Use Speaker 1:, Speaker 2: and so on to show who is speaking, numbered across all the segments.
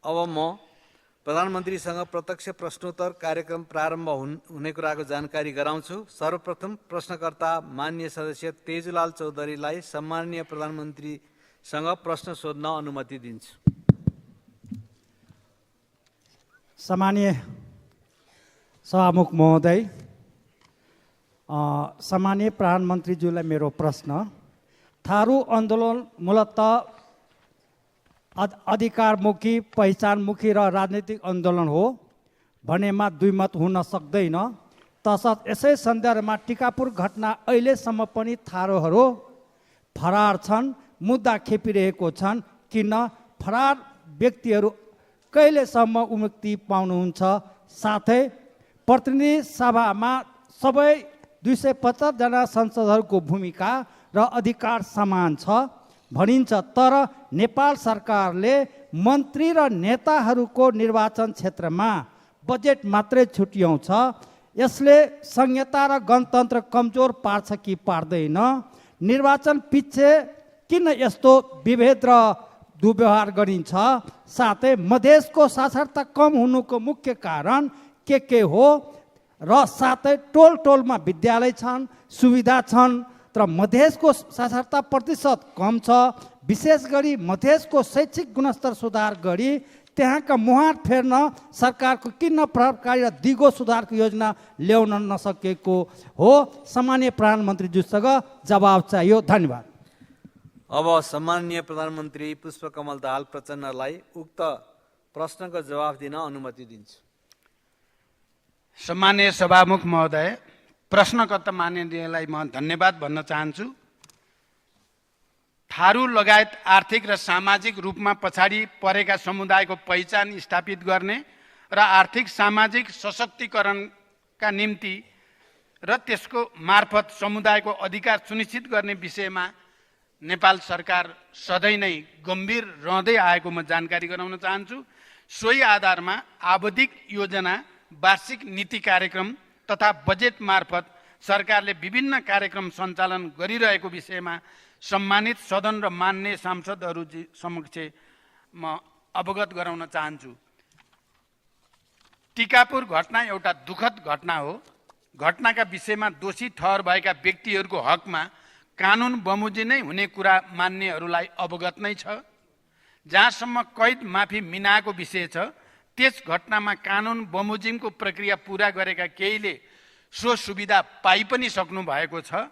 Speaker 1: अब म प्रधानमन्त्रीसँग प्रत्यक्ष प्रश्नोत्तर कार्यक्रम प्रारम्भ हुने कुराको जानकारी गराउँछु। सर्वप्रथम प्रश्नकर्ता माननीय सदस्य तेजुलाल चौधरीलाई सम्माननीय प्रधानमन्त्रीसँग प्रश्न सोध्न अनुमति दिन्छु।
Speaker 2: सम्माननीय सभामुख महोदय, सम्माननीय प्रधानमन्त्रीज्यूलाई मेरो प्रश्न, थारू आन्दोलन मूलतः अधिकारमुखी, पहिचानमुखी र राजनीतिक आन्दोलन हो भनेमा दुई मत हुन सक्दैन। तसर्थ यसै सन्दर्भमा टिकापुर घटना अहिलेसम्म पनि थारूहरू फरार छन्, मुद्दा खेपिरहेको छन्। किन फरार व्यक्तिहरू कहिलेसम्म मुक्ति पाउनुहुन्छ? साथै प्रतिनिधि सभामा सबै 250 जना सांसदहरूको भूमिका र अधिकार समान छ भनिन्छ, तर नेपाल सरकारले मन्त्री र नेताहरूको निर्वाचन क्षेत्रमा बजेट मात्रै छुट्याउँछ। यसले संहिता र गणतन्त्र कमजोर पार्छ कि पार्दैन? निर्वाचन पछि किन यस्तो विभेद र दुर्व्यवहार गरिन्छ? साथै मधेसको साक्षरता कम हुनुको मुख्य कारण के हो? र साथै टोल टोलमा विद्यालय छन्, सुविधा छन्, तर मधेसको साक्षरता प्रतिशत कम छ। विशेष गरी मधेसको शैक्षिक गुणस्तर सुधार गरी त्यहाँका मुहार फेर्न सरकारको किन प्रभावकारी र दिगो सुधारको योजना ल्याउन नसकेको हो? सम्माननीय प्रधानमन्त्रीज्यूसँग जवाब चाहियो। धन्यवाद।
Speaker 1: अब सम्माननीय प्रधानमन्त्री पुष्पकमल दाहाल प्रचण्डलाई उक्त प्रश्नको जवाब दिन अनुमति दिन्छु।
Speaker 3: सम्माननीय सभामुख महोदय, प्रश्नकर्ता माननीयलाई म धन्यवाद भन्न चाहन्छु। थारू लगायत आर्थिक र सामाजिक रूपमा पछाडि परेका समुदायको पहिचान स्थापित गर्ने र आर्थिक सामाजिक सशक्तिकरणका निम्ति र त्यसको मार्फत समुदायको अधिकार सुनिश्चित गर्ने विषयमा नेपाल सरकार सधैँ नै गम्भीर रहँदै आएको म जानकारी गराउन चाहन्छु। सोही आधारमा आवधिक योजना, वार्षिक नीति कार्यक्रम तथा बजेट मार्फत सरकारले विभिन्न कार्यक्रम सञ्चालन गरिरहेको विषयमा सम्मानित सदन र मान्य सांसदहरू समक्ष म अवगत गराउन चाहन्छु। टिकापुर घटना एउटा दुःखद घटना हो। घटनाका विषयमा दोषी ठहर भएका व्यक्तिहरूको हकमा कानुन बमोजिम नै हुने कुरा मान्यहरूलाई अवगत नै छ। जहाँसम्म कैद माफी मिनाको विषय छ, त्यस घटनामा कानुन बमोजिमको प्रक्रिया पूरा गरेका केहीले सो सुविधा पाइ पनि सक्नु भएको छ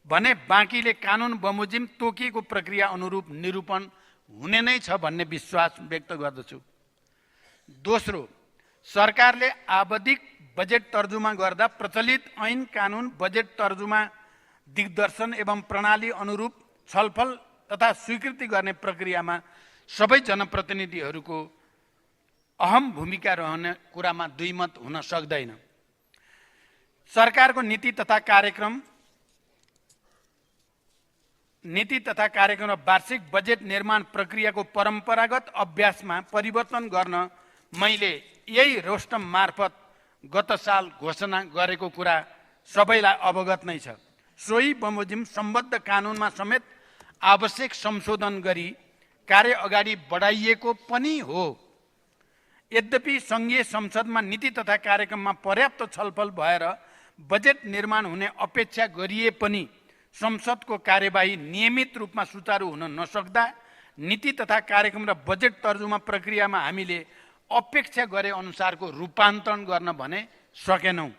Speaker 3: भने बाँकीले कानुन बमोजिम तोकिएको प्रक्रिया अनुरूप निरूपण हुने नै छ भन्ने विश्वास व्यक्त गर्दछु। दोस्रो, सरकारले आवधिक बजेट तर्जुमा गर्दा प्रचलित ऐन कानुन बजेट तर्जुमा दिग्दर्शन एवं प्रणाली अनुरूप छलफल तथा स्वीकृति गर्ने प्रक्रियामा सबै जनप्रतिनिधिहरूको अहम भूमिका रहने कुरामा दुई मत हुन सक्दैन। सरकारको नीति तथा कार्यक्रम र वार्षिक बजेट निर्माण प्रक्रियाको परम्परागत अभ्यासमा परिवर्तन गर्न मैले यही रोस्टम मार्फत गत साल घोषणा गरेको कुरा सबैलाई अवगत नै छ। सोही बमोजिम सम्बद्ध कानुनमा समेत आवश्यक संशोधन गरी कार्य अगाडि बढाइएको पनि हो। यद्यपि सङ्घीय संसदमा नीति तथा कार्यक्रममा पर्याप्त छलफल भएर बजेट निर्माण हुने अपेक्षा गरिए पनि संसदको कार्यवाही नियमित रूपमा सुचारू हुन नसक्दा नीति तथा कार्यक्रम र बजेट तर्जुमा प्रक्रियामा हामीले अपेक्षा गरे अनुसारको रूपान्तरण गर्न भने सकेनौँ।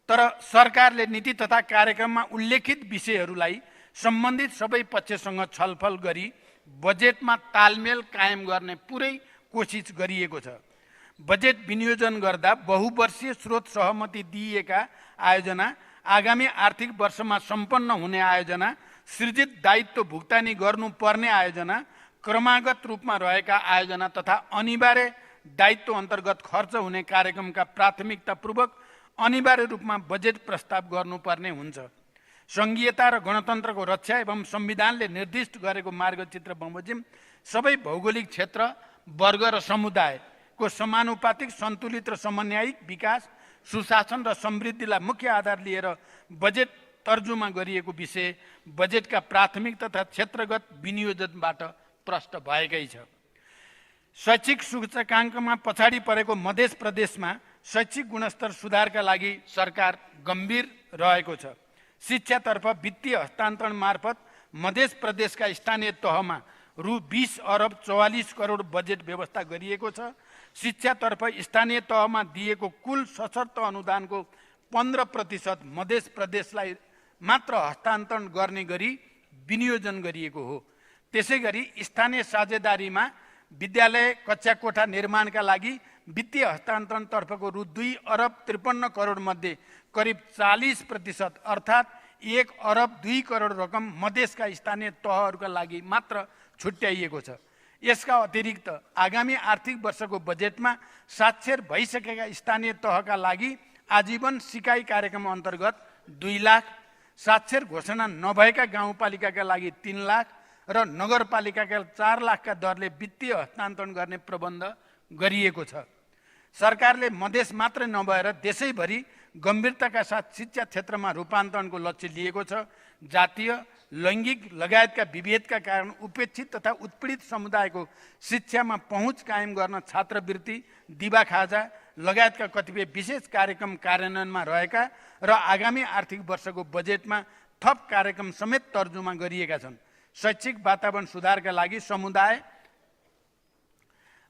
Speaker 3: तर सरकारले नीति तथा कार्यक्रममा उल्लेखित विषयहरूलाई सम्बन्धित सबै पक्षसँग छलफल गरी बजेटमा तालमेल कायम गर्ने पुरै कोसिस गरिएको छ। बजेट विनियोजन गर्दा बहुवर्षीय स्रोत सहमति दिइएका आयोजना, आगामी आर्थिक वर्षमा सम्पन्न हुने आयोजना, सृजित दायित्व भुक्तानी गर्नुपर्ने आयोजना, क्रमागत रूपमा रहेका आयोजना तथा अनिवार्य दायित्व अन्तर्गत खर्च हुने कार्यक्रमका प्राथमिकतापूर्वक अनिवार्य रूपमा बजेट प्रस्ताव गर्नुपर्ने हुन्छ। सङ्घीयता र गणतन्त्रको रक्षा एवं संविधानले निर्दिष्ट गरेको मार्गचित्र बमोजिम सबै भौगोलिक क्षेत्र, वर्ग र समुदायको समानुपातिक, सन्तुलित र समन्वयित विकास, सुशासन र समृद्धिलाई मुख्य आधार लिएर बजेट तर्जुमा गरिएको विषय बजेटका प्राथमिक तथा क्षेत्रगत विनियोजनबाट प्रष्ट भएकै छ। शैक्षिक सूचकाङ्कमा पछाडि परेको मध्य प्रदेशमा शैक्षिक गुणस्तर सुधारका लागि सरकार गम्भीर रहेको छ। शिक्षातर्फ वित्तीय हस्तान्तरण मार्फत मध्य प्रदेशका स्थानीय तहमा रु 20 अरब 44 करोड बजेट व्यवस्था गरिएको छ। शिक्षातर्फ स्थानीय तहमा दिएको कुल सशर्त अनुदानको 15% मध्य प्रदेशलाई मात्र हस्तान्तरण गर्ने गरी विनियोजन गरिएको हो। त्यसै गरी स्थानीय साझेदारीमा विद्यालय कक्षा कोठा निर्माणका लागि वित्तीय हस्तान्तरणतर्फको रु 2 अरब 53 करोड मध्ये करिब 40% अर्थात् 1 अरब 2 करोड रकम मधेसका स्थानीय तहहरूका लागि मात्र छुट्याइएको छ। यसका अतिरिक्त आगामी आर्थिक वर्षको बजेटमा साक्षर भइसकेका स्थानीय तहका लागि आजीवन सिकाइ कार्यक्रम अन्तर्गत 2 लाख, साक्षर घोषणा नभएका गाउँपालिकाका लागि 3 लाख र नगरपालिकाका 4 लाखका दरले वित्तीय हस्तान्तरण गर्ने प्रबन्ध गरिएको छ। सरकारले मधेस मात्र नभएर देशैभरि गम्भीरताका साथ शिक्षा क्षेत्रमा रूपान्तरणको लक्ष्य लिएको छ। जातीय, लैङ्गिक लगायतका विभेदका कारण उपेक्षित तथा उत्पीडित समुदायको शिक्षामा पहुँच कायम गर्न छात्रवृत्ति, दिवा खाजा लगायतका कतिपय विशेष कार्यक्रम कार्यान्वयनमा रहेका र आगामी आर्थिक वर्षको बजेटमा थप कार्यक्रम समेत तर्जुमा गरिएका छन्। शैक्षिक वातावरण सुधारका लागि समुदाय,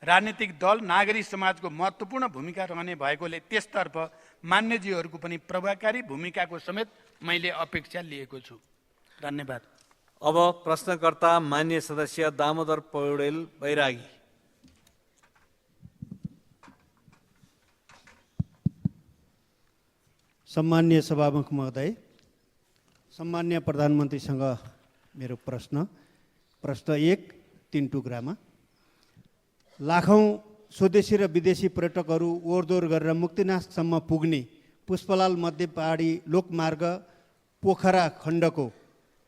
Speaker 3: राजनीतिक दल, नागरिक समाजको महत्त्वपूर्ण भूमिका रहने भएकोले त्यसतर्फ मान्यजीहरूको पनि प्रभावकारी भूमिकाको समेत मैले अपेक्षा लिएको छु। धन्यवाद।
Speaker 1: अब प्रश्नकर्ता मान्य सदस्य दामोदर पौडेल बैरागी।
Speaker 4: सम्मान्य सभामुख महोदय, सम्मान्य प्रधानमन्त्रीसँग मेरो प्रश्न 1 3 टुक्रामा। लाखौं स्वदेशी र विदेशी पर्यटकहरू ओहोरदोहोर गरेर मुक्तिनाथसम्म पुग्ने पुष्पलाल मध्य पहाडी लोकमार्ग पोखरा खण्डको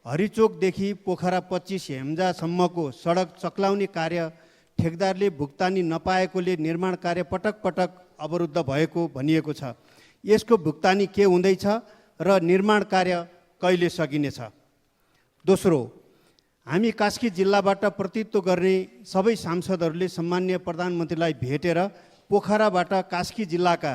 Speaker 4: हरिचोकदेखि पोखरा 25 हेम्जासम्मको सडक चक्लाउने कार्य ठेकदारले भुक्तानी नपाएकोले निर्माण कार्य पटक पटक अवरुद्ध भएको भनिएको छ। यसको भुक्तानी के हुँदैछ र निर्माण कार्य कहिले सकिनेछ? दोस्रो, हामी कास्की जिल्लाबाट प्रतिनिधित्व गर्ने सबै सांसदहरूले सम्मान्य प्रधानमन्त्रीलाई भेटेर पोखराबाट कास्की जिल्लाका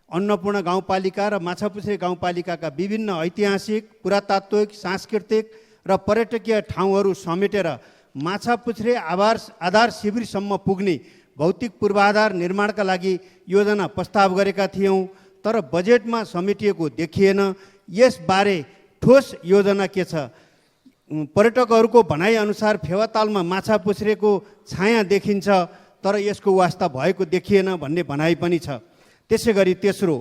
Speaker 4: अन्नपूर्ण गाउँपालिका र माछापुछ्रे गाउँपालिकाका विभिन्न ऐतिहासिक, पुरातात्विक, सांस्कृतिक र पर्यटकीय ठाउँहरू समेटेर माछापुछ्रे आधार शिविरसम्म पुग्ने भौतिक पूर्वाधार निर्माणका लागि योजना प्रस्ताव गरेका थियौँ, तर बजेटमा समेटिएको देखिएन। यसबारे ठोस योजना के छ? पर्यटकहरूको भनाइअनुसार फेवातालमा माछापुछ्रेको छाया देखिन्छ, तर यसको वास्ता भएको देखिएन भन्ने भनाइ पनि छ। त्यसै गरी तेस्रो,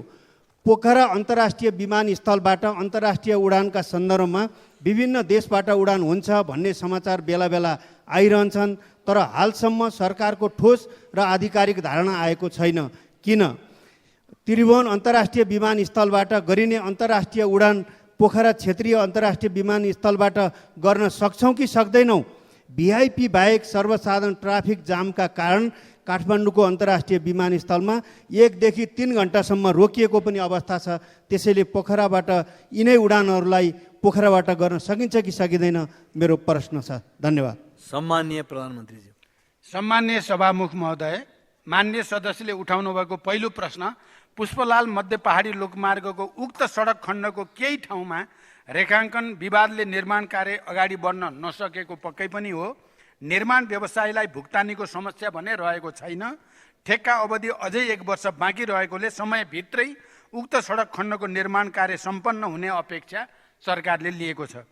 Speaker 4: पोखरा अन्तर्राष्ट्रिय विमानस्थलबाट अन्तर्राष्ट्रिय उडानका सन्दर्भमा विभिन्न देशबाट उडान हुन्छ भन्ने समाचार बेला बेला आइरहन्छन्, तर हालसम्म सरकारको ठोस र आधिकारिक धारणा आएको छैन। किन? त्रिभुवन अन्तर्राष्ट्रिय विमानस्थलबाट गरिने अन्तर्राष्ट्रिय उडान पोखरा क्षेत्रीय अन्तर्राष्ट्रिय विमानस्थलबाट गर्न सक्छौँ कि सक्दैनौँ? भिआइपी बाहेक सर्वसाधारण ट्राफिक जामका कारण काठमाडौँको अन्तर्राष्ट्रिय विमानस्थलमा 1 देखि 3 घण्टासम्म रोकिएको पनि अवस्था छ। त्यसैले पोखराबाट यिनै उडानहरूलाई पोखराबाट गर्न सकिन्छ कि सकिँदैन, मेरो प्रश्न छ। धन्यवाद।
Speaker 1: सम्माननीय प्रधानमन्त्रीज्यू।
Speaker 3: सम्मान्य सभामुख महोदय, मान्य सदस्यले उठाउनु भएको पहिलो प्रश्न पुष्पलाल मध्य पहाडी लोकमार्गको उक्त सडक खण्डको केही ठाउँमा रेखाङ्कन विवादले निर्माण कार्य अगाडि बढ्न नसकेको पक्कै पनि हो। निर्माण व्यवसायीलाई भुक्तानीको समस्या भने रहेको छैन। ठेक्का अवधि अझै 1 वर्ष बाँकी रहेकोले समयभित्रै उक्त सडक खण्डको निर्माण कार्य सम्पन्न हुने अपेक्षा सरकारले लिएको छ।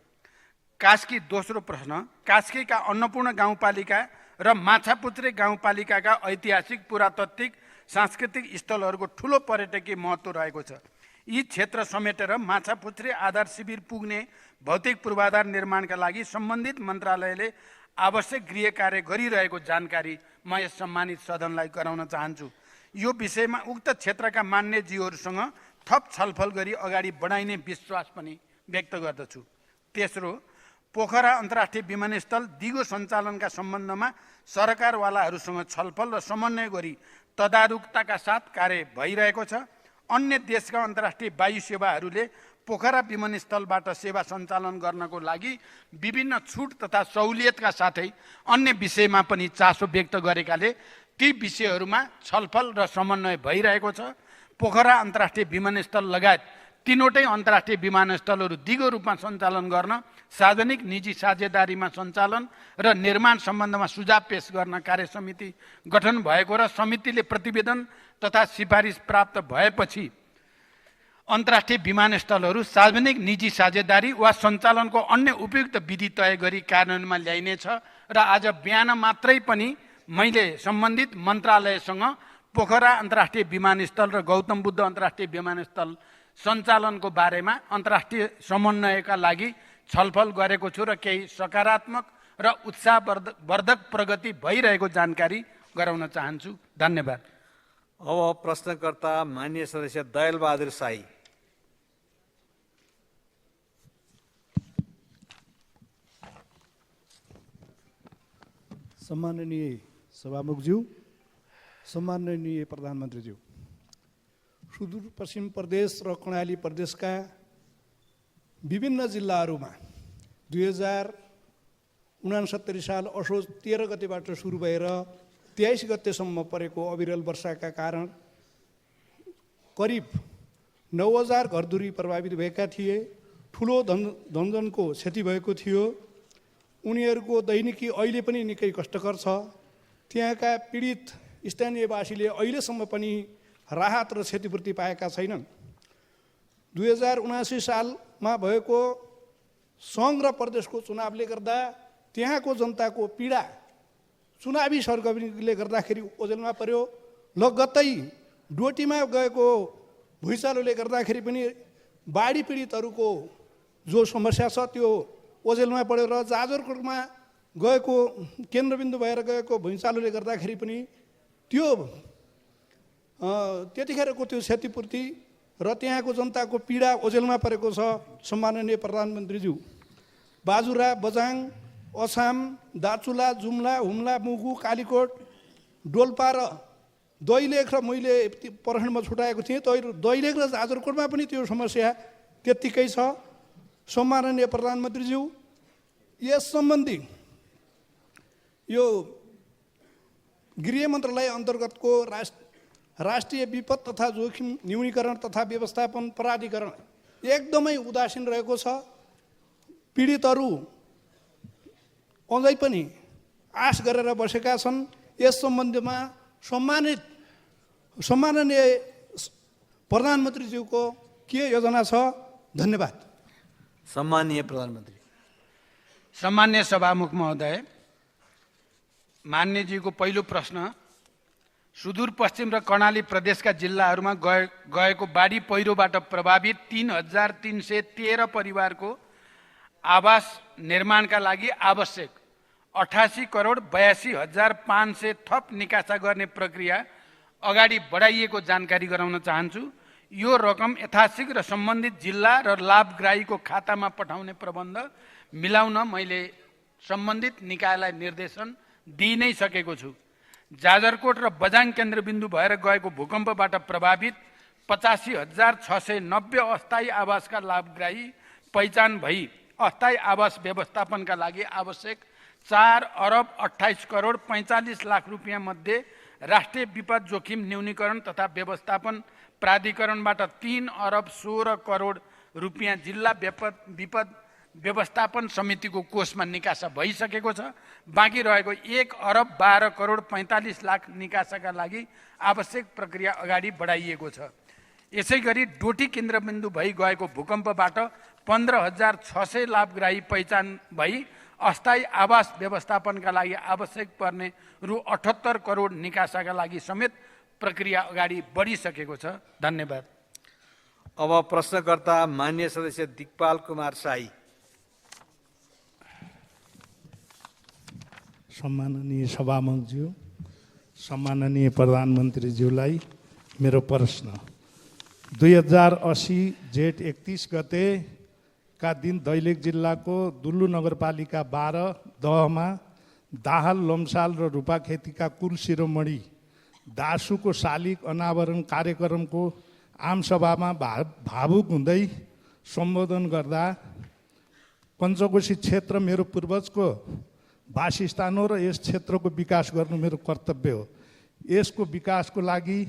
Speaker 3: कास्की दोस्रो प्रश्न, कास्कीका अन्नपूर्ण गाउँपालिका र माछापुछ्रे गाउँपालिकाका ऐतिहासिक, पुरातात्विक, सांस्कृतिक स्थलहरूको ठुलो पर्यटकीय महत्त्व रहेको छ। यी क्षेत्र समेटेर माछापुछ्रे आधार शिविर पुग्ने भौतिक पूर्वाधार निर्माणका लागि सम्बन्धित मन्त्रालयले आवश्यक गृह कार्य गरिरहेको जानकारी म यस सम्मानित सदनलाई गराउन चाहन्छु। यो विषयमा उक्त क्षेत्रका मान्यजीहरूसँग थप छलफल गरी अगाडि बढाइने विश्वास पनि व्यक्त गर्दछु। तेस्रो, पोखरा अन्तर्राष्ट्रिय विमानस्थल दिगो सञ्चालनका सम्बन्धमा सरकारवालाहरूसँग छलफल र समन्वय गरी तदारुकताका साथ कार्य भइरहेको छ। अन्य देशका अन्तर्राष्ट्रिय वायु सेवाहरूले पोखरा विमानस्थलबाट सेवा सञ्चालन गर्नको लागि विभिन्न छुट तथा सहुलियतका साथै अन्य विषयमा पनि चासो व्यक्त गरेकाले ती विषयहरूमा छलफल र समन्वय भइरहेको छ। पोखरा अन्तर्राष्ट्रिय विमानस्थल लगायत तीनवटै अन्तर्राष्ट्रिय विमानस्थलहरू दिगो रूपमा सञ्चालन गर्न सार्वजनिक निजी साझेदारीमा सञ्चालन र निर्माण सम्बन्धमा सुझाव पेश गर्न कार्य समिति गठन भएको र समितिले प्रतिवेदन तथा सिफारिस प्राप्त भएपछि अन्तर्राष्ट्रिय विमानस्थलहरू सार्वजनिक निजी साझेदारी वा सञ्चालनको अन्य उपयुक्त विधि तय गरी कार्यान्वयनमा ल्याइनेछ। र आज बिहान मात्रै पनि मैले सम्बन्धित मन्त्रालयसँग पोखरा अन्तर्राष्ट्रिय विमानस्थल र गौतम बुद्ध अन्तर्राष्ट्रिय विमानस्थल सञ्चालनको बारेमा अन्तर्राष्ट्रिय समन्वयका लागि छलफल गरेको छु र केही सकारात्मक र उत्साहवर्धक प्रगति भइरहेको जानकारी गराउन चाहन्छु। धन्यवाद।
Speaker 1: अब प्रश्नकर्ता माननीय सदस्य दयालबहादुर शाही।
Speaker 5: सम्माननीय सभामुखज्यू, सम्माननीय प्रधानमन्त्रीज्यू, सुदूरपश्चिम प्रदेश र कर्णाली प्रदेशका विभिन्न जिल्लाहरूमा 2069 साल असोज 13 गतेबाट सुरु भएर 23 गतेसम्म परेको अविरल वर्षाका कारण करिब 9000 घरधुरी प्रभावित भएका थिए। ठुलो धनजनको क्षति भएको थियो। उनीहरूको दैनिकी अहिले पनि निकै कष्टकर छ। त्यहाँका पीडित स्थानीयवासीले अहिलेसम्म पनि राहत र क्षतिपूर्ति पाएका छैनन्। 2079 सालमा भएको सङ्घ र प्रदेशको चुनावले गर्दा त्यहाँको जनताको पीडा चुनावी सरगर्मीले गर्दाखेरि ओझेलमा पर्यो। लगत्तै डोटीमा गएको भुइँचालोले गर्दाखेरि पनि बाढी पीडितहरूको जो समस्या छ त्यो ओझेलमा पऱ्यो र जाजरकोटमा गएको केन्द्रबिन्दु भएर गएको भुइँचालोले गर्दाखेरि पनि त्यो त्यतिखेरको त्यो क्षतिपूर्ति र त्यहाँको जनताको पीडा ओझेलमा परेको छ। सम्माननीय प्रधानमन्त्रीज्यू, बाजुरा, बझाङ, अछाम, दार्चुला, जुम्ला, हुम्ला, मुगु, कालीकोट, डोल्पा र दैलेख र मैले प्रखण्डमा छुटाएको थिएँ। दैलेख र जाजरकोटमा पनि त्यो समस्या त्यत्तिकै छ। सम्माननीय प्रधानमन्त्रीज्यू, यस सम्बन्धी यो गृह मन्त्रालय अन्तर्गतको राष्ट्रिय विपद तथा जोखिम न्यूनीकरण तथा व्यवस्थापन प्राधिकरण एकदमै उदासीन रहेको छ। पीडितहरू अझै पनि आश गरेर बसेका छन्। यस सम्बन्धमा सम्माननीय प्रधानमन्त्रीज्यूको के योजना छ? धन्यवाद।
Speaker 1: सम्माननीय प्रधानमन्त्री।
Speaker 3: सम्मान्य सभामुख महोदय, मान्यजीको पहिलो प्रश्न, सुदूरपश्चिम र कर्णाली प्रदेशका जिल्लाहरूमा गएको बाढी पहिरोबाट प्रभावित 3313 परिवारको आवास निर्माणका लागि आवश्यक 88 करोड 82,500 थप निकासा गर्ने प्रक्रिया अगाडि बढाइएको जानकारी गराउन चाहन्छु। यो रकम यथाशीघ्र सम्बन्धित जिल्ला र लाभग्राहीको खातामा पठाउने प्रबन्ध मिलाउन मैले सम्बन्धित निकायलाई निर्देशन दिइ नै सकेको छु। जाजरकोट र बझाङ केन्द्रबिन्दु भएर गएको भूकम्पबाट प्रभावित 85,690 अस्थायी आवासका लाभग्राही पहिचान भई अस्थायी आवास व्यवस्थापनका लागि आवश्यक 4 अरब 28 करोड 45 लाख रुपियाँ मध्ये राष्ट्रिय विपद जोखिम न्यूनीकरण तथा व्यवस्थापन प्राधिकरणबाट 3 अरब 16 करोड रुपियाँ जिल्ला विपद व्यवस्थापन समितिको कोषमा निकासा भइसकेको छ। बाँकी रहेको 1 अरब 12 करोड 45 लाख निकासाका लागि आवश्यक प्रक्रिया अगाडि बढाइएको छ। यसै गरी डोटी केन्द्रबिन्दु भई गएको भूकम्पबाट 15,600 लाभग्राही पहिचान भई अस्थायी आवास व्यवस्थापनका लागि आवश्यक पर्ने रु 78 करोड निकासाका लागि समेत प्रक्रिया अगाडि बढिसकेको छ। धन्यवाद।
Speaker 1: अब प्रश्नकर्ता माननीय सदस्य दिकपाल कुमार शाही।
Speaker 5: सम्माननीय सभामुखज्यू, सम्माननीय प्रधानमन्त्रीज्यूलाई मेरो प्रश्न, 2080 जेठ 31 गते का दिन दैलेख जिल्लाको दुल्लु नगरपालिका 12 दहमा दाहाल, लम्साल र रूपाखेतीका कुल शिरोमणि दासुको शालिग अनावरण कार्यक्रमको आमसभामा भावुक हुँदै सम्बोधन गर्दा पञ्चकोशी क्षेत्र मेरो पूर्वजको वासस्थान हो र यस क्षेत्रको विकास गर्नु मेरो कर्तव्य हो।
Speaker 6: यसको विकासको लागि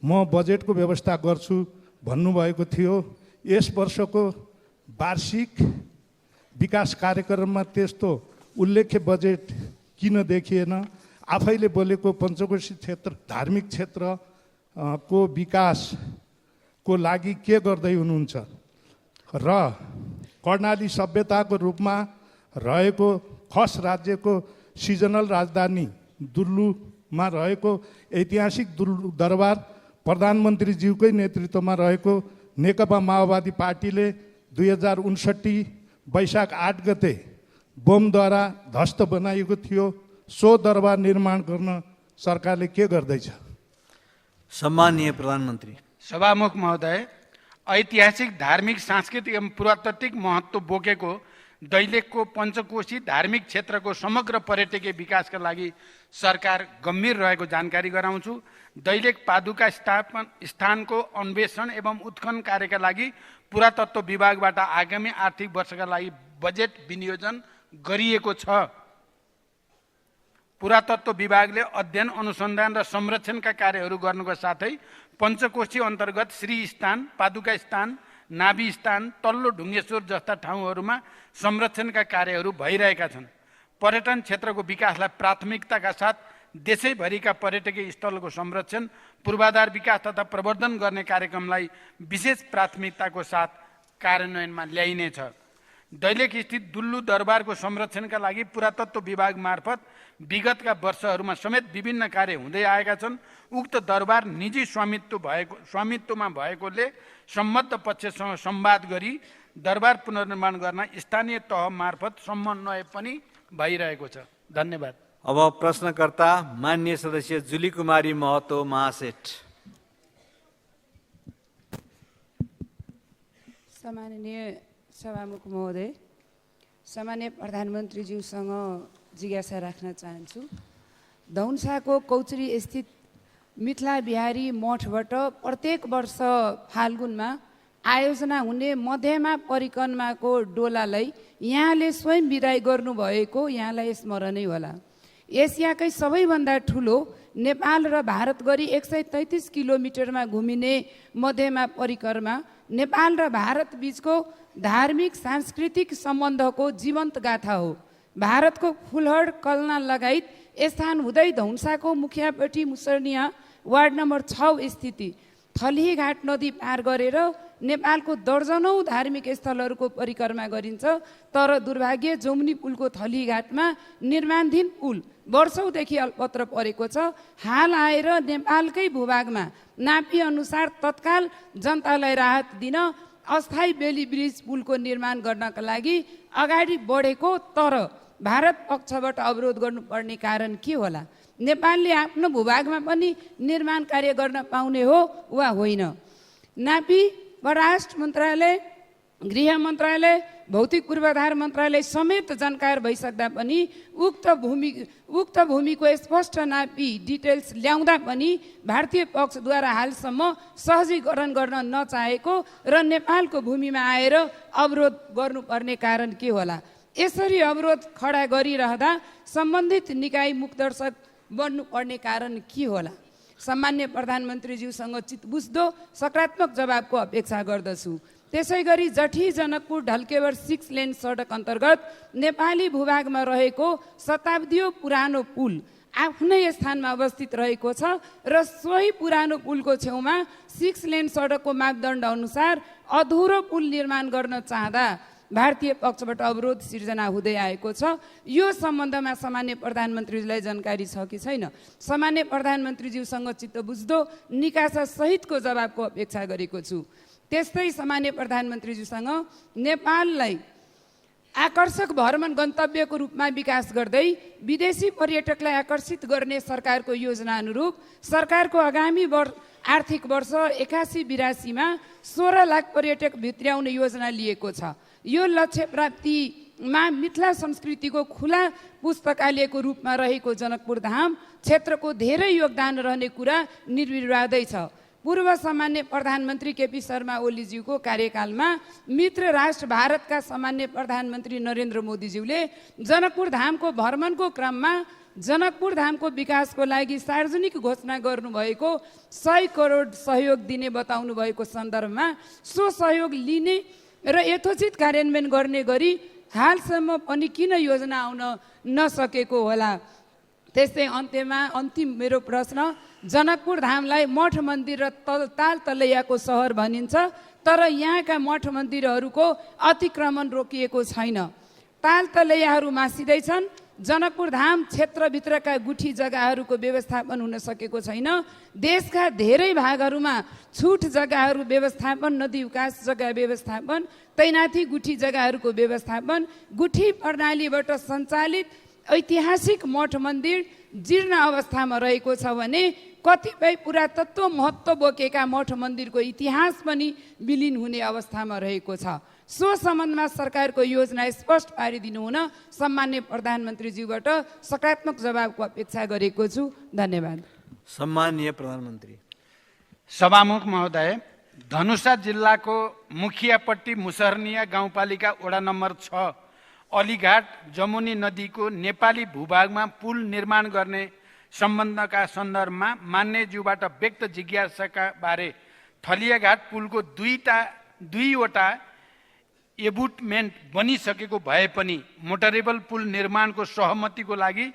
Speaker 6: म बजेटको व्यवस्था गर्छु भन्नुभएको थियो। यस वर्षको वार्षिक विकास कार्यक्रममा त्यस्तो उल्लेख्य बजेट किन देखिएन? आफैले बोलेको पञ्चकोशी क्षेत्र धार्मिक क्षेत्रको विकासको लागि के गर्दै हुनुहुन्छ र कर्णाली सभ्यताको रूपमा रहेको खस राज्यको सिजनल राजधानी दुल्लुमा रहेको ऐतिहासिक दुल्लु दरबार प्रधानमन्त्रीज्यूकै नेतृत्वमा रहेको नेकपा माओवादी पार्टीले 2059 वैशाख 8 गते बमद्वारा ध्वस्त बनाइएको थियो। सो दरबार निर्माण गर्न सरकारले के गर्दैछ?
Speaker 1: सम्माननीय प्रधानमन्त्री।
Speaker 3: सभामुख महोदय, ऐतिहासिक धार्मिक सांस्कृतिक एवं पुरातात्विक महत्त्व बोकेको दैलेखको पञ्चकोशी धार्मिक क्षेत्रको समग्र पर्यटकीय विकासका लागि सरकार गम्भीर रहेको जानकारी गराउँछु। दैलेख पादुका स्थानको अन्वेषण एवं उत्खनन कार्यका लागि पुरातत्व विभागबाट आगामी आर्थिक वर्षका लागि बजेट विनियोजन गरिएको छ। पुरातत्व विभागले अध्ययन अनुसन्धान र संरक्षणका कार्यहरू गर्नुको साथै पञ्चकोशी अन्तर्गत श्री स्थान, पादुका स्थान, नाभि स्थान, तल्लो ढुङ्गेश्वर जस्ता ठाउँहरूमा संरक्षणका कार्यहरू भइरहेका छन्। पर्यटन क्षेत्रको विकासलाई प्राथमिकताका साथ देशैभरिका पर्यटकीय स्थलको संरक्षण, पूर्वाधार विकास तथा प्रवर्धन गर्ने कार्यक्रमलाई विशेष प्राथमिकताको साथ कार्यान्वयनमा ल्याइनेछ। दैलेख स्थित दुल्लु दरबारको संरक्षणका लागि पुरातत्व विभाग मार्फत विगतका वर्षहरूमा समेत विभिन्न कार्य हुँदै आएका छन्। उक्त दरबार निजी स्वामित्वमा भएकोले सम्बद्ध पक्षसँग संवाद गरी दरबार पुनर्निर्माण गर्न स्थानीय तह मार्फत समन्वय पनि भइरहेको छ। धन्यवाद।
Speaker 1: अब प्रश्नकर्ता माननीय सदस्य जुली कुमारी महतो महासेठ।
Speaker 7: सम्माननीय सभामुख महोदय, सम्माननीय प्रधानमन्त्रीज्यूसँग जिज्ञासा राख्न चाहन्छु। धौन्साको कौचरी स्थित मिथिला बिहारी मठबाट प्रत्येक वर्ष फाल्गुनमा आयोजना हुने मध्यमा परिक्रमाको डोलालाई यहाँले स्वयं विदाय गर्नुभएको यहाँलाई स्मरणै होला। एसियाकै सबैभन्दा ठुलो नेपाल र भारत गरी 133 किलोमिटरमा घुमिने मध्यमा परिक्रमा नेपाल र भारत बीचको धार्मिक सांस्कृतिक सम्बन्धको जीवन्त गाथा हो। भारतको फुलहड कल्ना लगायत स्थान हुँदै धौन्साको मुखियापट्टि मुसर्निया वार्ड नम्बर 6 स्थिति थलीघाट नदी पार गरेर नेपालको दर्जनौं धार्मिक स्थलहरूको परिक्रमा गरिन्छ। तर दुर्भाग्य जमुनी पुलको थलीघाटमा निर्माणाधीन पुल वर्षौंदेखि अल्पत्र परेको छ। हाल आएर नेपालकै भूभागमा नापी अनुसार तत्काल जनतालाई राहत दिन अस्थायी बेली ब्रिज पुलको निर्माण गर्नका लागि अगाडि बढेको, तर भारत पक्षबाट अवरोध गर्नुपर्ने कारण के होला? नेपालले आफ्नो भूभागमा पनि निर्माण कार्य गर्न पाउने हो वा होइन? नापी परराष्ट्र मन्त्रालय, गृह मन्त्रालय, भौतिक पूर्वाधार मन्त्रालय समेत जानकार भइसक्दा पनि उक्त भूमिको स्पष्ट नापी डिटेल्स ल्याउँदा पनि भारतीय पक्षद्वारा हालसम्म सहजीकरण गर्न नचाहेको र नेपालको भूमिमा आएर अवरोध गर्नुपर्ने कारण के होला? यसरी अवरोध खडा गरिरहँदा सम्बन्धित निकाय मुखदर्शक बन्नुपर्ने कारण के होला? सम्मान्य प्रधानमन्त्रीज्यूसँग चित्तबुझ्दो सकारात्मक जवाबको अपेक्षा गर्दछु। त्यसै गरी जठी जनकपुर ढल्केवर 6 लेन सडक अन्तर्गत नेपाली भूभागमा रहेको शताब्दीय पुरानो पुल आफ्नै स्थानमा अवस्थित रहेको छ र सोही पुरानो पुलको छेउमा 6 लेन सडकको मापदण्ड अनुसार अधुरो पुल निर्माण गर्न चाहँदा भारतीय पक्षबाट अवरोध सिर्जना हुँदै आएको छ। यो सम्बन्धमा सामान्य प्रधानमन्त्रीज्यूलाई जानकारी छ कि छैन? सामान्य प्रधानमन्त्रीज्यूसँग चित्त बुझ्दो निकासा सहितको जवाबको अपेक्षा गरेको छु। त्यस्तै सामान्य प्रधानमन्त्रीज्यूसँग नेपाललाई आकर्षक भ्रमण गन्तव्यको रूपमा विकास गर्दै विदेशी पर्यटकलाई आकर्षित गर्ने सरकारको योजना अनुरूप सरकारको आगामी आर्थिक वर्ष 81-82मा 16 लाख पर्यटक भित्र्याउने योजना लिएको छ। यो लक्ष्य प्राप्तिमा मिथिला संस्कृतिको खुला पुस्तकालयको रूपमा रहेको जनकपुर धाम क्षेत्रको धेरै योगदान रहने कुरा निर्विवादै छ। पूर्व सामान्य प्रधानमन्त्री केपी शर्मा ओलीज्यूको कार्यकालमा मित्र राष्ट्र भारतका सामान्य प्रधानमन्त्री नरेन्द्र मोदीज्यूले जनकपुर धामको भ्रमणको क्रममा जनकपुर धामको विकासको लागि सार्वजनिक घोषणा गर्नुभएको 100 करोड सहयोग दिने बताउनु भएको सन्दर्भमा सो सहयोग लिने र यथोचित कार्यान्वयन गर्ने गरी हालसम्म पनि किन योजना आउन नसकेको होला। त्यस्तै अन्तिम मेरो प्रश्न, जनकपुर धामलाई मठ मन्दिर र ताल तलैयाको सहर भनिन्छ, तर यहाँका मठ मन्दिरहरूको अतिक्रमण रोकिएको छैन। ताल तलैयाहरू मासिँदैछन्। जनकपुर धाम क्षेत्रभित्रका गुठी जग्गाहरूको व्यवस्थापन हुन सकेको छैन। देशका धेरै भागहरूमा छुट जग्गाहरू व्यवस्थापन, नदी विकास जग्गा व्यवस्थापन, तैनाथी गुठी जग्गाहरूको व्यवस्थापन, गुठी प्रणालीबाट सञ्चालित ऐतिहासिक मठ मन्दिर जीर्ण अवस्थामा रहेको छ भने कतिपय पुरातत्व महत्त्व बोकेका मठ मन्दिरको इतिहास पनि विलीन हुने अवस्थामा रहेको छ। सो सम्बन्धमा सरकारको योजना स्पष्ट पारिदिनु हुन सम्माननीय प्रधानमन्त्रीज्यूबाट सकारात्मक जवाबको अपेक्षा गरेको छु। धन्यवाद।
Speaker 1: सम्माननीय प्रधानमन्त्री।
Speaker 3: सभामुख महोदय, धनुषा जिल्लाको मुखियापट्टी मुसहरनिया गाउँपालिका वडा नम्बर 6 अलीघाट जमुनी नदीको नेपाली भूभागमा पुल निर्माण गर्ने सम्बन्धका सन्दर्भमा मान्यज्यूबाट व्यक्त जिज्ञासाका बारे थलियाघाट पुलको दुईवटा एबुटमेन्ट बनिसकेको भए पनि मोटरेबल पुल निर्माणको सहमतिको लागि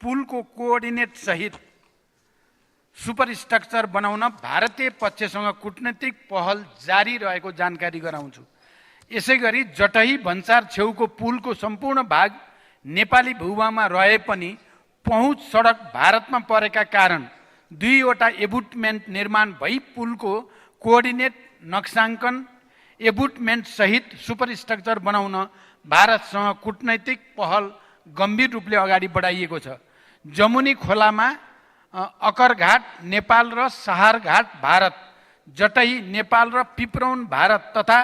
Speaker 3: पुलको कोअर्डिनेट सहित सुपरस्ट्रक्चर बनाउन भारतीय पक्षसँग कूटनीतिक पहल जारी रहेको जानकारी गराउँछु। यसैगरी जटही भन्सार छेउको पुलको सम्पूर्ण भाग नेपाली भूभागमा रहे पनि पहुँच सडक भारतमा परेका कारण दुईवटा एबुटमेन्ट निर्माण भई पुलको कोअर्डिनेट नक्साङ्कन एबुटमेन्ट सहित सुपरस्ट्रक्चर बनाउन भारतसँग कूटनैतिक पहल गम्भीर रूपले अगाडि बढाइएको छ। जमुनी खोलामा अकरघाट नेपाल र सहारघाट भारत, जटही नेपाल र पिप्रौन भारत तथा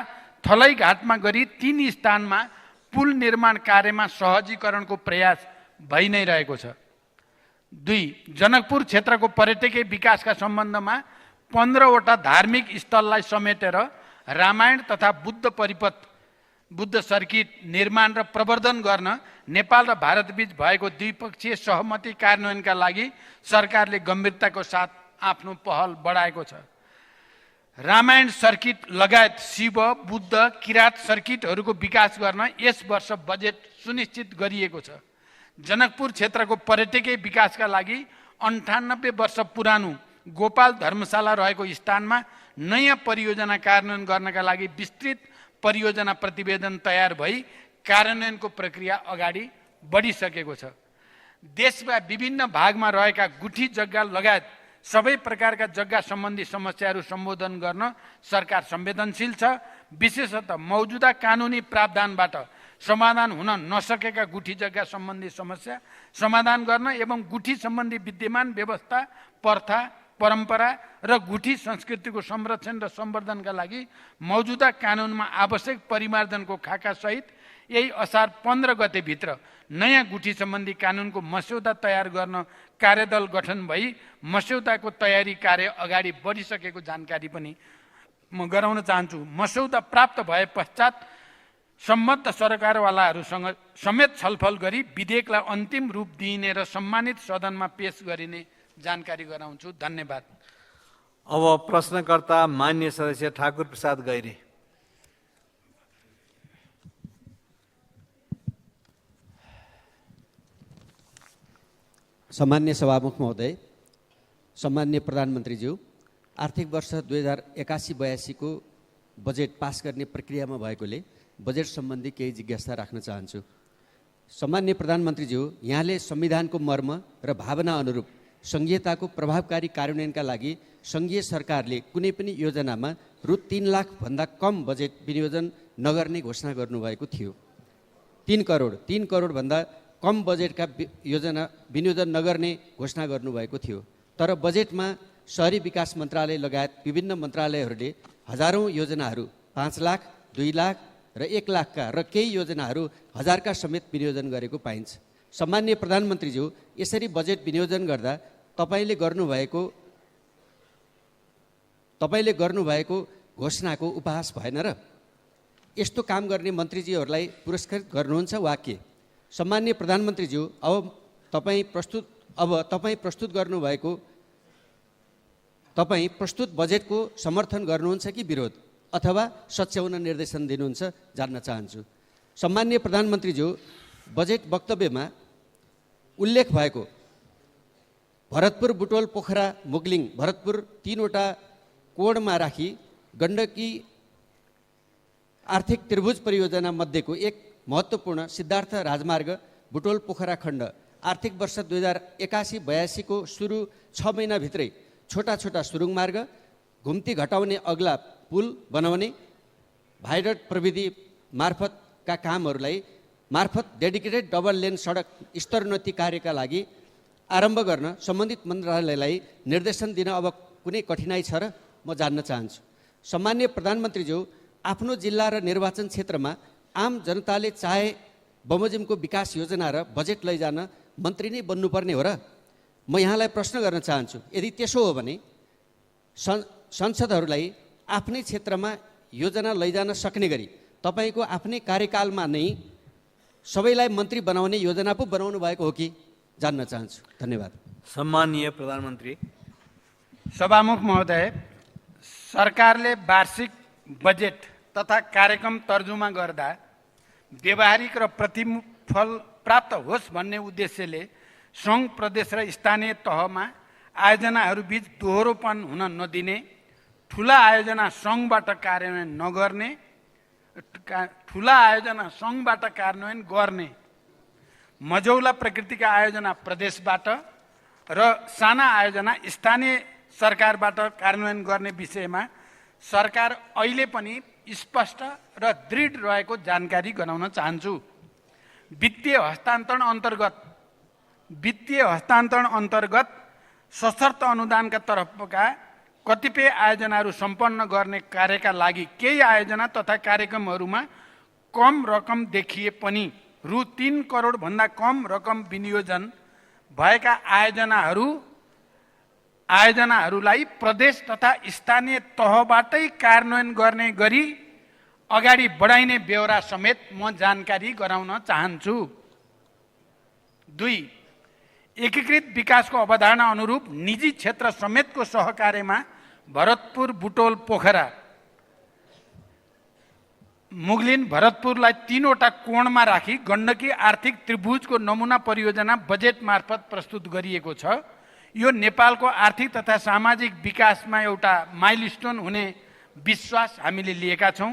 Speaker 3: थलै घाटमा गरी 3 स्थानमा पुल निर्माण कार्यमा सहजीकरणको प्रयास भइ नै रहेको छ। 2. जनकपुर क्षेत्रको पर्यटकीय विकासका सम्बन्धमा 15वटा धार्मिक स्थललाई समेटेर रामायण तथा बुद्ध सर्किट निर्माण र प्रवर्धन गर्न नेपाल र भारतबीच भएको द्विपक्षीय सहमति कार्यान्वयनका लागि सरकारले गम्भीरताको साथ आफ्नो पहल बढाएको छ। रामायण सर्किट लगायत शिव, बुद्ध, किरात सर्किटहरूको विकास गर्न यस वर्ष बजेट सुनिश्चित गरिएको छ। जनकपुर क्षेत्रको पर्यटकीय विकासका लागि 98 वर्ष पुरानो गोपाल धर्मशाला रहेको स्थानमा नयाँ परियोजना कार्यान्वयन गर्नका लागि विस्तृत परियोजना प्रतिवेदन तयार भई कार्यान्वयनको प्रक्रिया अगाडि बढिसकेको छ। देशका विभिन्न भागमा रहेका गुठी जग्गा लगायत सबै प्रकारका जग्गा सम्बन्धी समस्याहरू सम्बोधन गर्न सरकार संवेदनशील छ। विशेषतः मौजुदा कानुनी प्रावधानबाट समाधान हुन नसकेका गुठी जग्गा सम्बन्धी समस्या समाधान गर्न एवं गुठी सम्बन्धी विद्यमान व्यवस्था, प्रथा, परम्परा र गुठी संस्कृतिको संरक्षण र सम्वर्धनका लागि मौजुदा कानुनमा आवश्यक परिमार्जनको खाका सहित यही असार 15 गतेभित्र नयाँ गुठी सम्बन्धी कानुनको मस्यौदा तयार गर्न कार्यदल गठन भई मस्यौदाको तयारी कार्य अगाडि बढिसकेको जानकारी पनि म गराउन चाहन्छु। मस्यौदा प्राप्त भए पश्चात सम्बद्ध सरकारवालाहरूसँग समेत छलफल गरी विधेयकलाई अन्तिम रूप दिइने र सम्मानित सदनमा पेश गरिने जानकारी गराउँछु। धन्यवाद।
Speaker 1: अब प्रश्नकर्ता मान्य सदस्य ठाकुर प्रसाद गैरे।
Speaker 8: सम्मान्य सभामुख महोदय, सम्मान्य प्रधानमन्त्रीज्यू, आर्थिक वर्ष 2081-82 को बजेट पास गर्ने प्रक्रियामा भएकोले बजेट सम्बन्धी केही जिज्ञासा राख्न चाहन्छु। सम्मान्य प्रधानमन्त्रीज्यू, यहाँले संविधानको मर्म र भावना अनुरूप संघीयताको प्रभावकारी कार्यान्वयनका लागि संघीय सरकारले कुनै पनि योजनामा रु 3 लाख भन्दा कम बजेट विनियोजन नगर्ने घोषणा गर्नुभएको थियो। 3 करोड भन्दा कम बजेटका योजना विनियोजन नगर्ने घोषणा गर्नुभएको थियो। तर बजेटमा शहरी विकास मन्त्रालय लगायत विभिन्न मन्त्रालयहरूले हजारौं योजनाहरू 5 लाख, 2 लाख र 1 लाखका र केही योजनाहरू 1000 का समेत विनियोजन गरेको पाइन्छ। सम्मान्य प्रधानमन्त्रीज्यू, यसरी बजेट विनियोजन गर्दा तपाईले गर्नुभएको घोषणाको उपहास भएन र? यस्तो काम गर्ने मन्त्रीजीहरूलाई पुरस्कृत गर्नुहुन्छ वा के? सम्मान्य प्रधानमन्त्रीज्यू, अब तपाईँ प्रस्तुत गर्नुभएको तपाईँ प्रस्तुत बजेटको समर्थन गर्नुहुन्छ कि विरोध अथवा सच्याउन निर्देशन दिनुहुन्छ जान्न चाहन्छु। सम्माननीय प्रधानमन्त्रीज्यू, बजेट वक्तव्यमा उल्लेख भएको भरतपुर, बुटोल, पोखरा, मुगलिङ, भरतपुर 3वटा कोणमा राखी गण्डकी आर्थिक त्रिभुज परियोजना मध्येको एक महत्त्वपूर्ण सिद्धार्थ राजमार्ग बुटोल पोखरा खण्ड आर्थिक वर्ष 2081-82 को सुरु 6 महिनाभित्रै छोटा छोटा सुरुङ मार्ग, घुम्ती घटाउने अग्ला पुल बनाउने भाइडट प्रविधि मार्फतका कामहरूलाई मार्फत डेडिकेटेड डबल लेन सडक स्तरोन्नति कार्यका लागि आरम्भ गर्न सम्बन्धित मन्त्रालयलाई निर्देशन दिन अब कुनै कठिनाइ छ र म जान्न चाहन्छु। सम्माननीय प्रधानमन्त्रीज्यू, आफ्नो जिल्ला र निर्वाचन क्षेत्रमा आम जनताले चाहे बमोजिमको विकास योजना र बजेट लैजान मन्त्री नै बन्नुपर्ने हो र? म यहाँलाई प्रश्न गर्न चाहन्छु, यदि त्यसो हो भने संसदहरूलाई आफ्नै क्षेत्रमा योजना लैजान सक्ने गरी तपाईँको आफ्नै कार्यकालमा नै सबैलाई मन्त्री बनाउने योजना पो बनाउनु भएको हो कि जान्न चाहन्छु। धन्यवाद।
Speaker 1: सम्माननीय प्रधानमन्त्री।
Speaker 3: सभामुख महोदय, सरकारले वार्षिक बजेट तथा कार्यक्रम तर्जुमा गर्दा व्यवहारिक र प्रतिफल प्राप्त होस् भन्ने उद्देश्यले सङ्घ, प्रदेश र स्थानीय तहमा आयोजनाहरूबीच दोहोरोपन हुन नदिने, ठुला आयोजना सङ्घबाट कार्यान्वयन गर्ने, मझौला प्रकृतिका आयोजना प्रदेशबाट र साना आयोजना स्थानीय सरकारबाट कार्यान्वयन गर्ने विषयमा सरकार अहिले पनि स्पष्ट र दृढ रहेको जानकारी गराउन चाहन्छु। वित्तीय हस्तान्तरण अन्तर्गत सशर्त अनुदानका तर्फका कतिपय आयोजनाहरू सम्पन्न गर्ने कार्यका लागि केही आयोजना तथा कार्यक्रमहरूमा कम रकम देखिए पनि रु 3 करोड भन्दा कम रकम विनियोजन भएका आयोजनाहरूलाई प्रदेश तथा स्थानीय तहबाटै कार्यान्वयन गर्ने गरी अगाडि बढाइने ब्यौरा समेत म जानकारी गराउन चाहन्छु। 2. एकीकृत विकासको अवधारणा अनुरूप निजी क्षेत्र समेतको सहकार्यमा भरतपुर, बुटोल, पोखरा, मुगलिन, भरतपुरलाई 3वटा कोणमा राखी गण्डकी आर्थिक त्रिभुजको नमुना परियोजना बजेट मार्फत प्रस्तुत गरिएको छ। यो नेपालको आर्थिक तथा सामाजिक विकासमा एउटा माइलस्टोन हुने विश्वास हामीले लिएका छौँ।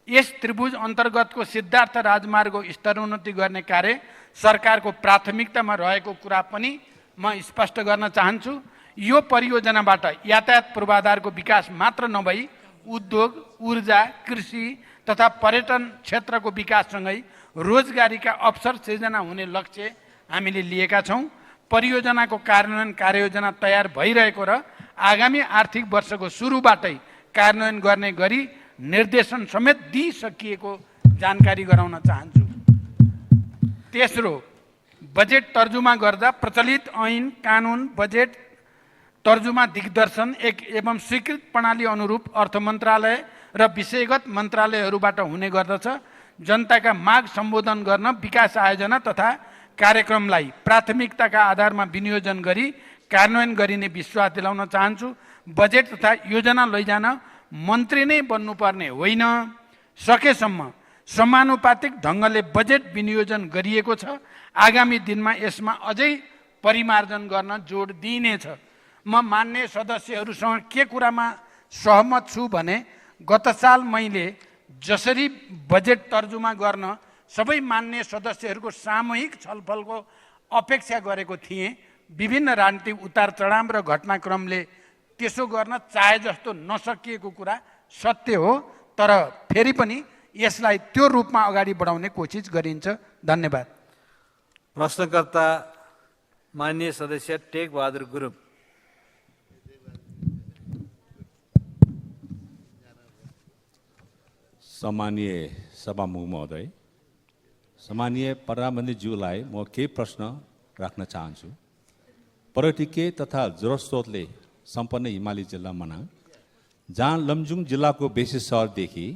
Speaker 3: यस त्रिभुज अन्तर्गतको सिद्धार्थ राजमार्ग स्तरोन्नति गर्ने कार्य सरकारको प्राथमिकतामा रहेको कुरा पनि म स्पष्ट गर्न चाहन्छु। यो परियोजनाबाट यातायात पूर्वाधारको विकास मात्र नभई उद्योग, ऊर्जा, कृषि तथा पर्यटन क्षेत्रको विकाससँगै रोजगारीका अवसर सृजना हुने लक्ष्य हामीले लिएका छौँ। परियोजनाको कार्यान्वयन कार्ययोजना तयार भइरहेको र आगामी आर्थिक वर्षको सुरुबाटै कार्यान्वयन गर्ने गरी निर्देशन समेत दिइसकिएको जानकारी गराउन चाहन्छु। तेस्रो, बजेट तर्जुमा गर्दा प्रचलित ऐन कानुन बजेट तर्जुमा दिग्दर्शन एवं स्वीकृत प्रणाली अनुरूप अर्थ मन्त्रालय र विषयगत मन्त्रालयहरूबाट हुने गर्दछ। जनताका माग सम्बोधन गर्न विकास आयोजना तथा कार्यक्रमलाई प्राथमिकताका आधारमा विनियोजन गरी कार्यान्वयन गरिने विश्वास दिलाउन चाहन्छु। बजेट तथा योजना लैजान मन्त्री नै बन्नुपर्ने होइन, सकेसम्म समानुपातिक ढङ्गले बजेट विनियोजन गरिएको छ। आगामी दिनमा यसमा अझै परिमार्जन गर्न जोड दिइनेछ। म मान्य सदस्यहरूसँग के कुरामा सहमत छु भने गत साल मैले जसरी बजेट तर्जुमा गर्न सबै मान्य सदस्यहरूको सामूहिक छलफलको अपेक्षा गरेको थिएँ, विभिन्न राजनीतिक उतार चढाव र घटनाक्रमले त्यसो गर्न चाहे जस्तो नसकिएको कुरा सत्य हो, तर फेरि पनि यसलाई त्यो रूपमा अगाडि बढाउने कोसिस गरिन्छ। धन्यवाद।
Speaker 1: प्रश्नकर्ता माननीय सदस्य टेक बहादुर गुरुङ।
Speaker 9: सम्मानीय सभामुख महोदय, सम्मानीय प्रधानमन्त्रीज्यूलाई म केही प्रश्न राख्न चाहन्छु। पर्यटकीय तथा जलस्रोतले सम्पन्न हिमाली जिल्ला मनाङ, जहाँ लमजुङ जिल्लाको बेसी सहरदेखि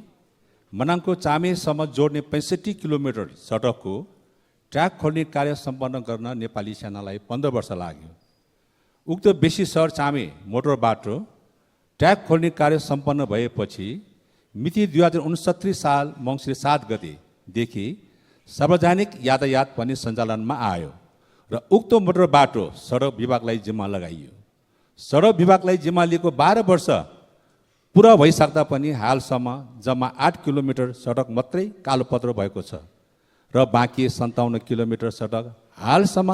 Speaker 9: मनाङको चामेसम्म जोड्ने 65 किलोमिटर सडकको ट्र्याक खोल्ने कार्य सम्पन्न गर्न नेपाली सेनालाई 15 वर्ष लाग्यो। उक्त बेसी सहर चामे मोटर बाटो ट्र्याक खोल्ने कार्य सम्पन्न भएपछि मिति 2069 साल मङ्सिर 7 गतेदेखि सार्वजनिक यातायात पनि सञ्चालनमा आयो र उक्त मोटर बाटो सडक विभागलाई जिम्मा लगाइयो। सडक विभागलाई जिम्मा लिएको 12 वर्ष पुरा भइसक्दा पनि हालसम्म जम्मा 8 किलोमिटर सडक मात्रै कालोपत्र भएको छ र बाँकी 57 किलोमिटर सडक हालसम्म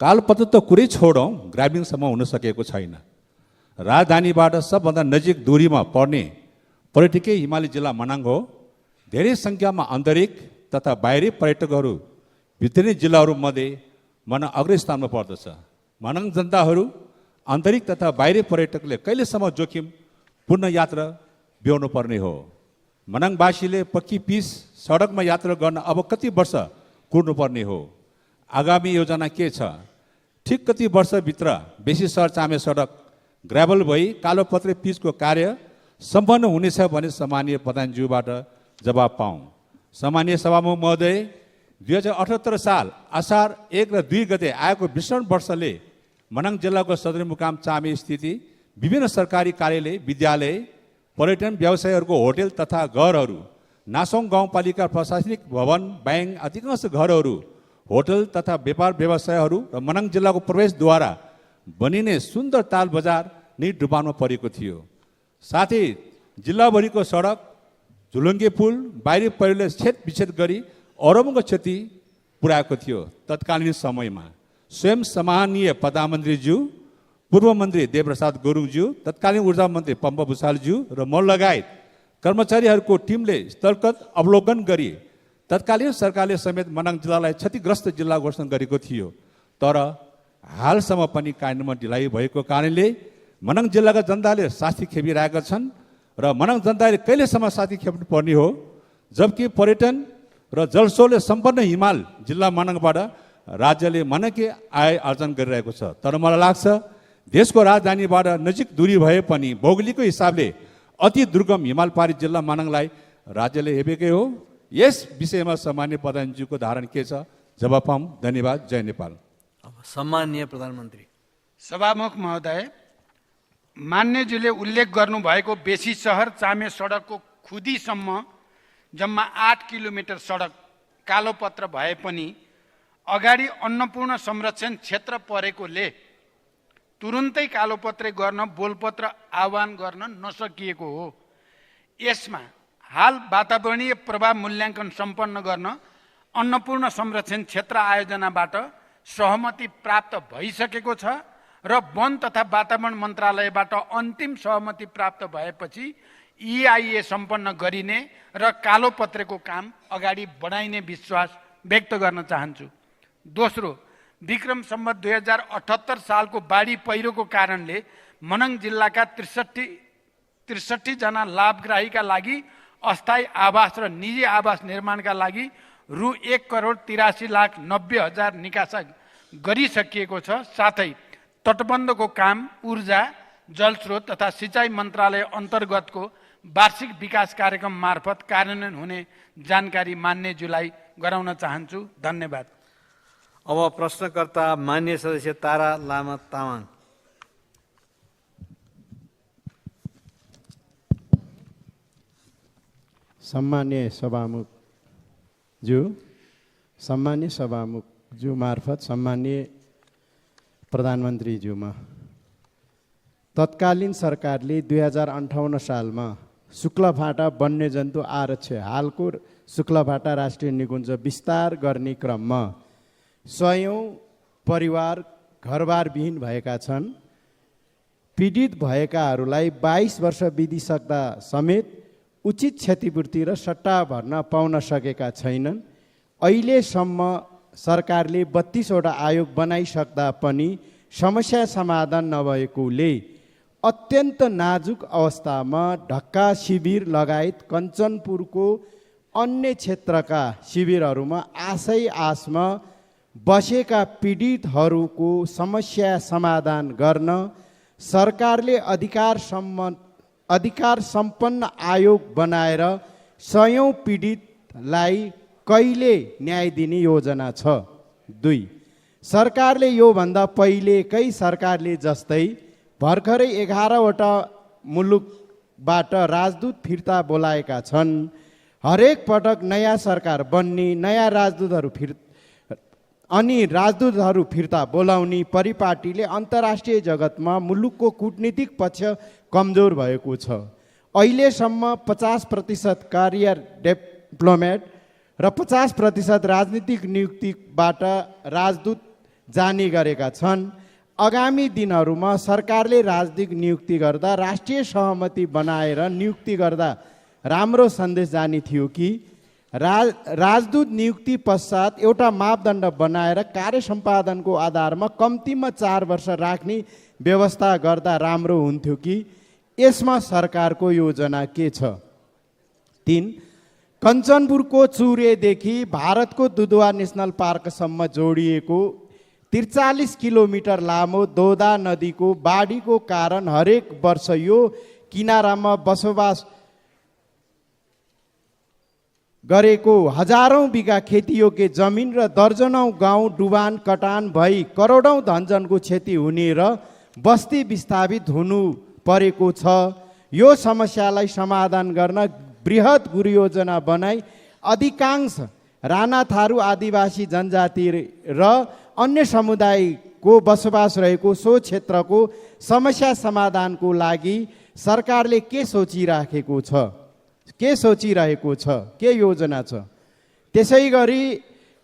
Speaker 9: कालोपत्र त कुरै छोडौँ ग्रामीणसम्म हुन सकेको छैन। राजधानीबाट सबभन्दा नजिक दूरीमा पर्ने पर्यटकीय हिमाली जिल्ला मनाङ हो। धेरै सङ्ख्यामा आन्तरिक तथा बाहिरी पर्यटकहरू भित्री जिल्लाहरूमध्ये मनाङ अग्रस्थानमा पर्दछ। मनाङ जनताहरू आन्तरिक तथा बाहिरी पर्यटकले कहिलेसम्म जोखिम पूर्ण यात्रा ब्याउनु पर्ने हो। मनाङवासीले पक्की पिच सडकमा यात्रा गर्न अब कति वर्ष कुर्नुपर्ने हो? आगामी योजना के छ? ठिक कति वर्षभित्र बेसी सहर चामे सडक ग्राभल भई कालोपत्रे पिचको कार्य सम्पन्न हुनेछ भने सम्माननीय प्रधानज्यूबाट जवाब पाऊँ। सम्माननीय सभामुख महोदय, 2078 साल असार 1 र 2 गते आएको भीषण वर्षले मनाङ जिल्लाको सदरमुकाम चामे स्थिति विभिन्न सरकारी कार्यालय, विद्यालय, पर्यटन व्यवसायहरूको होटल तथा घरहरू, नासोङ गाउँपालिका प्रशासनिक भवन, ब्याङ्क, अधिकांश घरहरू, होटल तथा व्यापार व्यवसायहरू र मनाङ जिल्लाको प्रवेशद्वारा बनिने सुन्दर ताल बजार नै डुबानमा परेको थियो। साथै जिल्लाभरिको सडक, झुलुङ्गे पुल, बाहिरी पहिरोले छेदविच्छेद गरी अरबौँको क्षति पुर्याएको थियो। तत्कालीन समयमा स्वयं सम्माननीय प्रधानमन्त्रीज्यू, पूर्व मन्त्री देवप्रसाद गुरुङज्यू, तत्कालीन ऊर्जा मन्त्री पम्प भुषालज्यू र म लगायत कर्मचारीहरूको टिमले स्थलगत अवलोकन गरी तत्कालीन सरकारले समेत मनाङ जिल्लालाई क्षतिग्रस्त जिल्ला घोषणा गरेको थियो। तर हालसम्म पनि कार्यान्वयनमा ढिलाइ भएको कारणले मनाङ जिल्लाका जनताले शास्ति खेपिरहेका छन् र मनाङ जनताले कहिलेसम्म शास्ति खेप्नु पर्ने हो? जबकि पर्यटन र जलस्रोतले सम्पन्न हिमाल जिल्ला मनाङबाट राज्यले मनकै आय आर्जन गरिरहेको छ। तर मलाई लाग्छ देशको राजधानीबाट नजिक दूरी भए पनि भौगोलिक हिसाबले अति दुर्गम हिमाल पारी जिल्ला मनाङलाई राज्यले हेपेकै हो। यस विषयमा सम्माननीय प्रधानज्यूको धारणा के छ? जवाब पाऊँ। धन्यवाद। जय नेपाल।
Speaker 1: अब सम्माननीय प्रधानमन्त्री।
Speaker 3: सभामुख महोदय, मान्यज्यूले उल्लेख गर्नुभएको बेसी सहर चामे सडकको खुदीसम्म जम्मा 8 किलोमिटर सडक कालोपत्र भए पनि अगाडि अन्नपूर्ण संरक्षण क्षेत्र परेकोले तुरुन्तै कालोपत्रे गर्न बोलपत्र आह्वान गर्न नसकिएको हो। यसमा हाल वातावरणीय प्रभाव मूल्याङ्कन सम्पन्न गर्न अन्नपूर्ण संरक्षण क्षेत्र आयोजनाबाट सहमति प्राप्त भइसकेको छ र वन तथा वातावरण मन्त्रालयबाट अन्तिम सहमति प्राप्त भएपछि EIA सम्पन्न गरिने र कालोपत्रेको काम अगाडि बढाइने विश्वास व्यक्त गर्न चाहन्छु। दोस्रो, विक्रम सम्वत 2078 सालको बाढी पहिरोको कारणले मनाङ जिल्लाका 63 जना लाभग्राहीका लागि अस्थायी आवास र निजी आवास निर्माणका लागि रु 1,83,90,000 निकासा गरिसकिएको छ। साथै तटबन्धको काम ऊर्जा, जलस्रोत तथा सिँचाइ मन्त्रालय अन्तर्गतको वार्षिक विकास कार्यक्रम मार्फत कार्यान्वयन हुने जानकारी मान्यज्यूलाई गराउन चाहन्छु। धन्यवाद।
Speaker 1: अब प्रश्नकर्ता मान्य सदस्य तारा लामा तामाङ।
Speaker 10: सम्मान्य सभामुखज्यू मार्फत सम्मान्य प्रधानमन्त्रीज्यूमा, तत्कालीन सरकारले 2058 सालमा शुक्लाफाटा वन्यजन्तु आरक्ष हालको शुक्लाफाटा राष्ट्रिय निकुञ्ज विस्तार गर्ने क्रममा 100औं परिवार घरबारविहीन भएका छन्। पीडित भएकाहरूलाई 22 वर्ष बितिसक्दा समेत उचित क्षतिपूर्ति र सट्टा भर्ना पाउन सकेका छैनन्। अहिलेसम्म सरकारले 32 वटा आयोग बनाइसक्दा पनि समस्या समाधान नभएकोले अत्यन्त नाजुक अवस्थामा ढक्का शिविर लगायत कञ्चनपुरको अन्य क्षेत्रका शिविरहरूमा आशमा बसेका पीडितहरूको समस्या समाधान गर्न सरकारले अधिकार सम्पन्न आयोग बनाएर 100औं पीडितलाई कहिले न्याय दिने योजना छ? 2. सरकारले योभन्दा पहिलेकै सरकारले जस्तै भर्खरै 11वटा मुलुकबाट राजदूत फिर्ता बोलाएका छन्। हरेक पटक नयाँ सरकार बन्ने, नयाँ राजदूतहरू फिर्ता बोलाउने परिपाटीले अन्तर्राष्ट्रिय जगतमा मुलुकको कूटनीतिक पक्ष कमजोर भएको छ। अहिलेसम्म 50% करियर डिप्लोमेट र 50% राजनीतिक नियुक्तिबाट राजदूत जाने गरेका छन्। आगामी दिनहरूमा सरकारले राजनीतिक नियुक्ति गर्दा राष्ट्रिय सहमति बनाएर नियुक्ति गर्दा राम्रो सन्देश जाने थियो कि राजदूत नियुक्ति पश्चात एउटा मापदण्ड बनाएर कार्य सम्पादनको आधारमा कम्तीमा 4 वर्ष राख्ने व्यवस्था गर्दा राम्रो हुन्थ्यो कि? यसमा सरकारको योजना के छ? 3. कञ्चनपुरको चुरेदेखि भारतको दुधवा नेसनल पार्कसम्म जोडिएको 43 किलोमिटर लामो दोदा नदीको बाढीको कारण हरेक वर्ष यो किनारामा बसोबास गरेको हजारौं बिघा खेतीयोग्य जमिन र दर्जनौं गाउँ डुबान कटान भई करोडौं धनजनको क्षति हुने र बस्ती विस्थापित हुनु परेको छ। यो समस्यालाई समाधान गर्न बृहत गुरुयोजना बनाई अधिकांश राणा थारू आदिवासी जनजाति र अन्य समुदायको बसोबास रहेको सो क्षेत्रको समस्या समाधानको लागि सरकारले के सोचिरहेको छ? के योजना छ? त्यसै गरी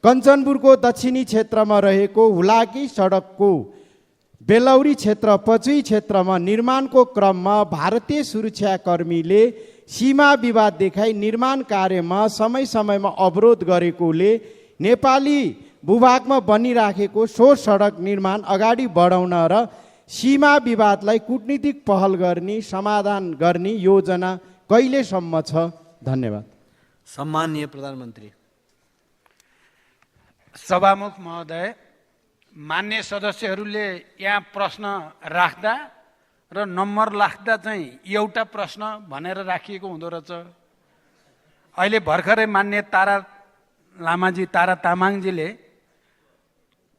Speaker 10: कञ्चनपुरको दक्षिणी क्षेत्रमा रहेको हुलाकी सडकको बेलौरी क्षेत्र पचुई क्षेत्रमा निर्माणको क्रममा भारतीय सुरक्षाकर्मीले सीमा विवाद देखाई निर्माण कार्यमा समय समयमा अवरोध गरेकोले नेपाली भूभागमा बनिराखेको सो सडक निर्माण अगाडि बढाउन र सीमा विवादलाई कूटनीतिक पहल गर्ने समाधान गर्ने योजना कहिलेसम्म छ? धन्यवाद।
Speaker 1: सम्माननीय प्रधानमन्त्री।
Speaker 3: सभामुख महोदय, मान्य सदस्यहरूले यहाँ प्रश्न राख्दा र नम्बर राख्दा चाहिँ एउटा प्रश्न भनेर राखिएको हुँदो रहेछ। अहिले भर्खरै मान्य तारा तामाङजीले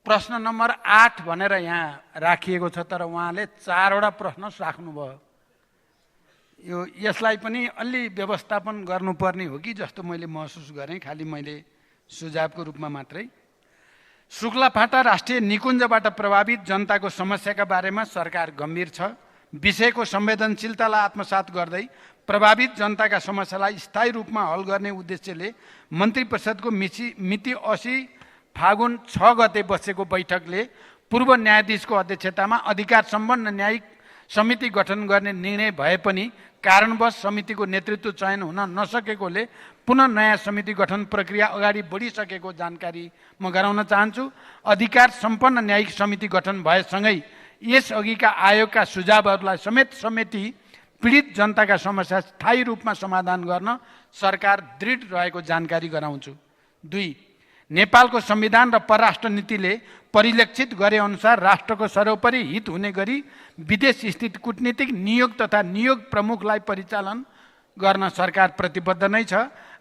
Speaker 3: प्रश्न नम्बर 8 भनेर यहाँ राखिएको छ, तर उहाँले 4वटा प्रश्न राख्नुभयो। यसलाई पनि अलि व्यवस्थापन गर्नुपर्ने हो कि जस्तो मैले महसुस गरेँ, खालि मैले सुझावको रूपमा मात्रै। शुक्लाफाटा राष्ट्रिय निकुञ्जबाट प्रभावित जनताको समस्याका बारेमा सरकार गम्भीर छ। विषयको संवेदनशीलतालाई आत्मसात गर्दै प्रभावित जनताका समस्यालाई स्थायी रूपमा हल गर्ने उद्देश्यले मन्त्री परिषदको मिति 80 फागुन 6 गते बसेको बैठकले पूर्व न्यायाधीशको अध्यक्षतामा अधिकार सम्पन्न न्यायिक समिति गठन गर्ने निर्णय भए पनि कारणवश समितिको नेतृत्व चयन हुन नसकेकोले पुनः नयाँ समिति गठन प्रक्रिया अगाडि बढिसकेको जानकारी म गराउन चाहन्छु। अधिकार सम्पन्न न्यायिक समिति गठन भएसँगै यसअघिका आयोगका सुझावहरूलाई समेटी पीडित जनताका समस्या स्थायी रूपमा समाधान गर्न सरकार दृढ रहेको जानकारी गराउँछु। 2. नेपालको संविधान र परराष्ट्र नीतिले परिलक्षित गरे अनुसार राष्ट्रको सर्वोपरि हित हुने गरी विदेश स्थित कूटनीतिक नियोग तथा नियोग प्रमुखलाई परिचालन गर्न सरकार प्रतिबद्ध नै छ।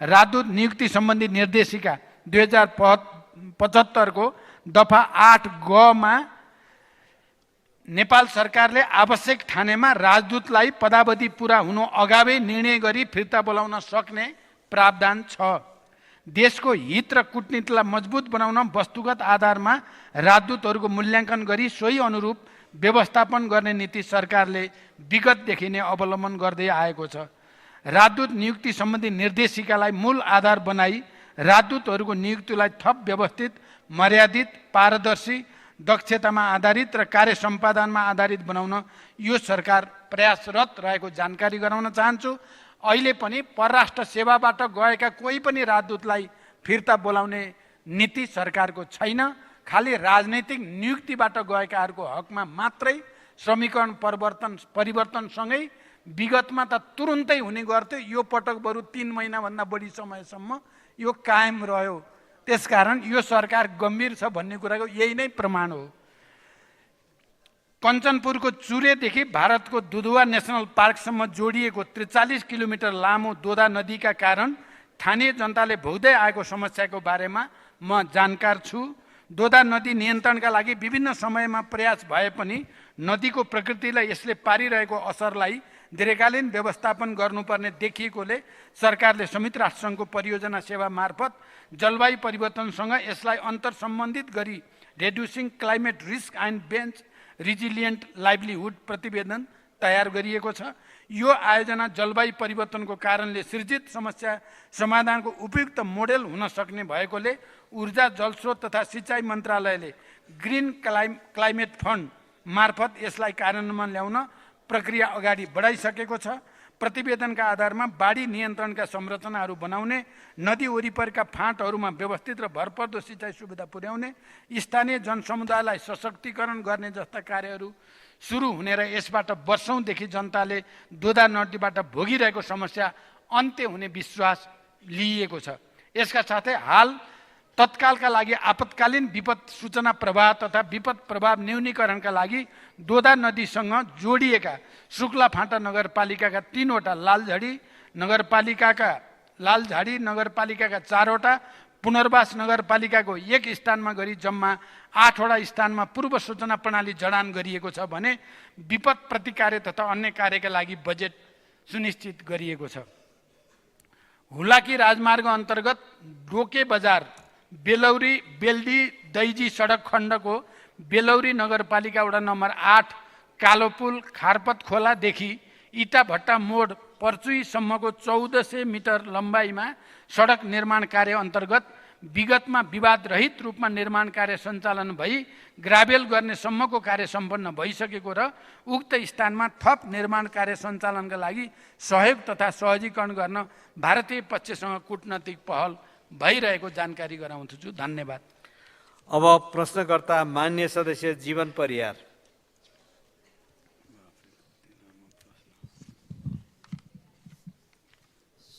Speaker 3: राजदूत नियुक्ति सम्बन्धी निर्देशिका 2075 को दफा 8 ग मा नेपाल सरकारले आवश्यक ठानेमा राजदूतलाई पदावधि पूरा हुनु अगावै निर्णय गरी फिर्ता बोलाउन सक्ने प्रावधान छ। देशको हित र कूटनीतिलाई मजबुत बनाउन वस्तुगत आधारमा राजदूतहरूको मूल्याङ्कन गरी सोही अनुरूप व्यवस्थापन गर्ने नीति सरकारले विगतदेखि नै अवलम्बन गर्दै आएको छ। राजदूत नियुक्ति सम्बन्धी निर्देशिकालाई मूल आधार बनाई राजदूतहरूको नियुक्तिलाई थप व्यवस्थित, मर्यादित, पारदर्शी, दक्षतामा आधारित र कार्य सम्पादनमा आधारित बनाउन यो सरकार प्रयासरत रहेको जानकारी गराउन चाहन्छु। अहिले पनि परराष्ट्र सेवाबाट गएका कोही पनि राजदूतलाई फिर्ता बोलाउने नीति सरकारको छैन। खालि राजनैतिक नियुक्तिबाट गएकाहरूको हकमा मात्रै समीकरण परिवर्तनसँगै विगतमा त तुरुन्तै हुने गर्थ्यो, यो पटक बरु 3 महिनाभन्दा बढी समयसम्म यो कायम रह्यो। त्यसकारण यो सरकार गम्भीर छ भन्ने कुराको यही नै प्रमाण हो। कञ्चनपुरको चुरेदेखि भारतको दुधवा नेसनल पार्कसम्म जोडिएको 43 किलोमिटर लामो दोदा नदीका कारण स्थानीय जनताले भोग्दै आएको समस्याको बारेमा म जानकार छु। दोदा नदी नियन्त्रणका लागि विभिन्न समयमा प्रयास भए पनि नदीको प्रकृतिलाई यसले पारिरहेको असरलाई दीर्घकालीन व्यवस्थापन गर्नुपर्ने देखिएकोले सरकारले संयुक्त राष्ट्रसङ्घको परियोजना सेवा मार्फत जलवायु परिवर्तनसँग यसलाई अन्तर सम्बन्धित गरी रेड्युसिङ क्लाइमेट रिस्क एन्ड बेन्च रिजिलियन्ट लाइभलीहुड प्रतिवेदन तयार गरिएको छ। यो आयोजना जलवायु परिवर्तनको कारणले सृजित समस्या समाधानको उपयुक्त मोडेल हुन सक्ने भएकोले ऊर्जा जलस्रोत तथा सिँचाइ मन्त्रालयले ग्रिन क्लाइमेट फन्ड मार्फत यसलाई कार्यान्वयनमा ल्याउन प्रक्रिया अगाडि बढाइसकेको छ। प्रतिवेदनका आधारमा बाढी नियन्त्रणका संरचनाहरू बनाउने, नदी वरिपरिका फाँटहरूमा व्यवस्थित र भरपर्दो सिँचाइ सुविधा पुर्याउने, स्थानीय जनसमुदायलाई सशक्तिकरण गर्ने जस्ता कार्यहरू सुरु हुने र यसबाट वर्षौंदेखि जनताले दोदा नदीबाट भोगिरहेको समस्या अन्त्य हुने विश्वास लिइएको छ। यसका साथै हाल तत्कालका लागि आपतकालीन विपद सूचना प्रवाह तथा विपद प्रभाव न्यूनीकरणका लागि दोदा नदीसँग जोडिएका शुक्ला फाँटा नगरपालिकाका 3वटा, लालझाडी नगरपालिकाका 4वटा, पुनर्वास नगरपालिकाको 1 स्थानमा गरी जम्मा 8वटा स्थानमा पूर्व सूचना प्रणाली जडान गरिएको छ भने विपद प्रतिकार तथा अन्य कार्यका लागि बजेट सुनिश्चित गरिएको छ। हुलाकी राजमार्ग अन्तर्गत डोके बजार बेलौरी बेल्दी दैजी सडक खण्डको बेलौरी नगरपालिका वडा नम्बर 8 कालोपुल खारपत खोलादेखि इटाभट्टा मोड पर्चुईसम्मको 1400 मिटर लम्बाइमा सडक निर्माण कार्य अन्तर्गत विगतमा विवाद रहित रूपमा निर्माण कार्य सञ्चालन भई ग्राभेल गर्ने सम्मको कार्य सम्पन्न भइसकेको र उक्त स्थानमा थप निर्माण कार्य सञ्चालनका लागि सहयोग तथा सहजीकरण गर्न भारतीय पक्षसँग कूटनैतिक पहल भइरहेको जानकारी गराउँछु। धन्यवाद।
Speaker 1: अब प्रश्नकर्ता मान्य सदस्य जीवन परियार।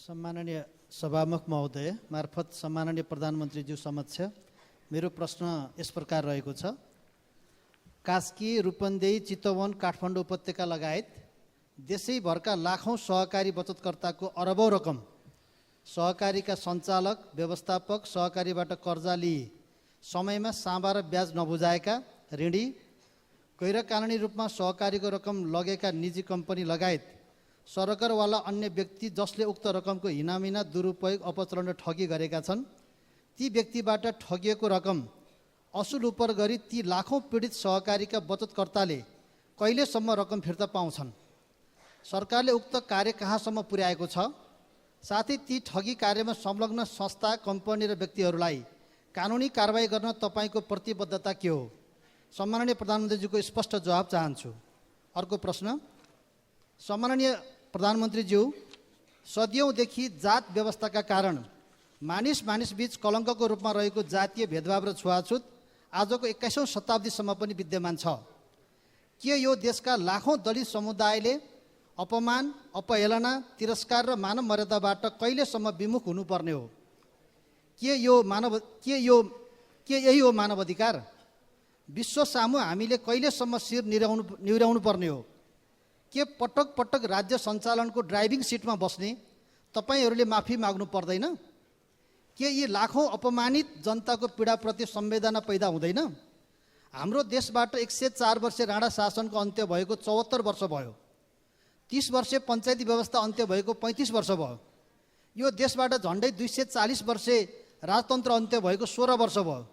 Speaker 11: सम्माननीय सभामुख महोदय मार्फत सम्माननीय प्रधानमन्त्रीज्यू समक्ष मेरो प्रश्न यस प्रकार रहेको छ। कास्की, रूपन्देही, चितवन, काठमाडौँ उपत्यका लगायत देशैभरका लाखौँ सहकारी बचतकर्ताको अरबौँ रकम सहकारीका सञ्चालक, व्यवस्थापक, सहकारीबाट कर्जा लिए समयमा साँबा र ब्याज नबुझाएका ऋणी, गैरकानुनी रूपमा सहकारीको रकम लगेका निजी कम्पनी लगायत सरकारवाला अन्य व्यक्ति जसले उक्त रकमको हिनामिना, दुरुपयोग, अपचलन र ठगी गरेका छन्, ती व्यक्तिबाट ठगिएको रकम असुल उपर गरी ती लाखौँ पीडित सहकारीका बचतकर्ताले कहिलेसम्म रकम फिर्ता पाउँछन्? सरकारले उक्त कार्य कहाँसम्म पुर्याएको छ? साथै ती ठगी कार्यमा संलग्न संस्था, कम्पनी र व्यक्तिहरूलाई कानुनी कारबाही गर्न तपाईँको प्रतिबद्धता के हो? सम्माननीय प्रधानमन्त्रीज्यूको स्पष्ट जवाब चाहन्छु। अर्को प्रश्न, सम्माननीय प्रधानमन्त्रीज्यू, सदियौँदेखि जात व्यवस्थाका कारण मानिस बीच कलङ्कको रूपमा रहेको जातीय भेदभाव र छुवाछुत आजको 21औं शताब्दीसम्म पनि विद्यमान छ। के यो देशका लाखौँ दलित समुदायले अपमान, अपहेलना, तिरस्कार र मानव मर्यादाबाट कहिलेसम्म विमुख हुनुपर्ने हो? के यही हो मानव अधिकार? विश्व सामु हामीले कहिलेसम्म शिर निहुर्याउनु पर्ने हो? के पटक पटक राज्य सञ्चालनको ड्राइभिङ सिटमा बस्ने तपाईँहरूले माफी माग्नु पर्दैन? के यी लाखौँ अपमानित जनताको पीडाप्रति संवेदना पैदा हुँदैन? हाम्रो देशबाट 104 वर्ष राणा शासनको अन्त्य भएको 74 वर्ष भयो। 30 वर्ष पञ्चायती व्यवस्था अन्त्य भएको 35 वर्ष भयो। यो देशबाट झन्डै 240 वर्ष राजतन्त्र अन्त्य भएको 16 वर्ष भयो।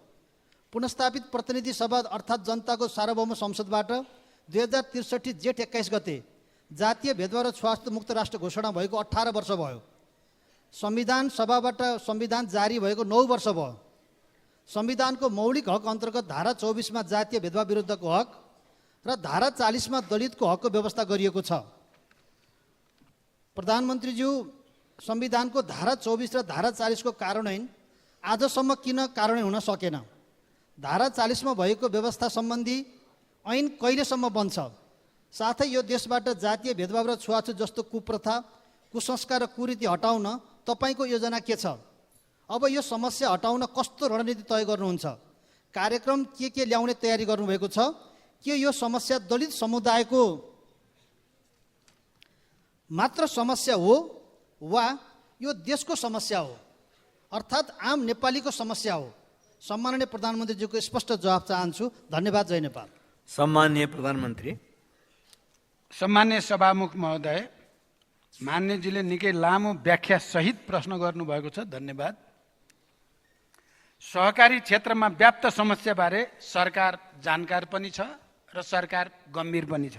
Speaker 11: पुनस्थापित प्रतिनिधि सभा अर्थात् जनताको सार्वभौम संसदबाट 2063 जेठ 21 गते जातीय भेदभाव र छुवाछुत मुक्त राष्ट्र घोषणा भएको 18 वर्ष भयो। संविधान सभाबाट संविधान जारी भएको 9 वर्ष भयो। संविधानको मौलिक हक अन्तर्गत धारा 24 मा जातीय भेदभाव विरुद्धको हक र धारा 40 मा दलितको हकको व्यवस्था गरिएको छ। प्रधानमन्त्रीज्यू, संविधानको धारा 24 र धारा 40 को कार्यान्वयन आजसम्म किन कार्यान्वयन हुन सकेन? धारा 40 मा भएको व्यवस्था सम्बन्धी ऐन कहिलेसम्म बन्छ? साथै यो देशबाट जातीय भेदभाव र छुवाछुत जस्तो कुप्रथा, कुसंस्कार र कुरीति हटाउन तपाईँको योजना के छ? अब यो समस्या हटाउन कस्तो रणनीति तय गर्नुहुन्छ? कार्यक्रम के ल्याउने तयारी गर्नुभएको छ? के यो समस्या दलित समुदायको मात्र समस्या हो वा यो देशको समस्या हो, अर्थात् आम नेपालीको समस्या हो। सम्माननीय प्रधानमन्त्रीज्यूको स्पष्ट जवाब चाहन्छु। धन्यवाद। जय नेपाल।
Speaker 1: सम्माननीय प्रधानमन्त्री।
Speaker 3: सम्मान्य सभामुख महोदय, मान्यजीले निकै लामो व्याख्या सहित प्रश्न गर्नुभएको छ, धन्यवाद। सहकारी क्षेत्रमा व्याप्त समस्याबारे सरकार जानकार पनि छ र सरकार गम्भीर पनि छ।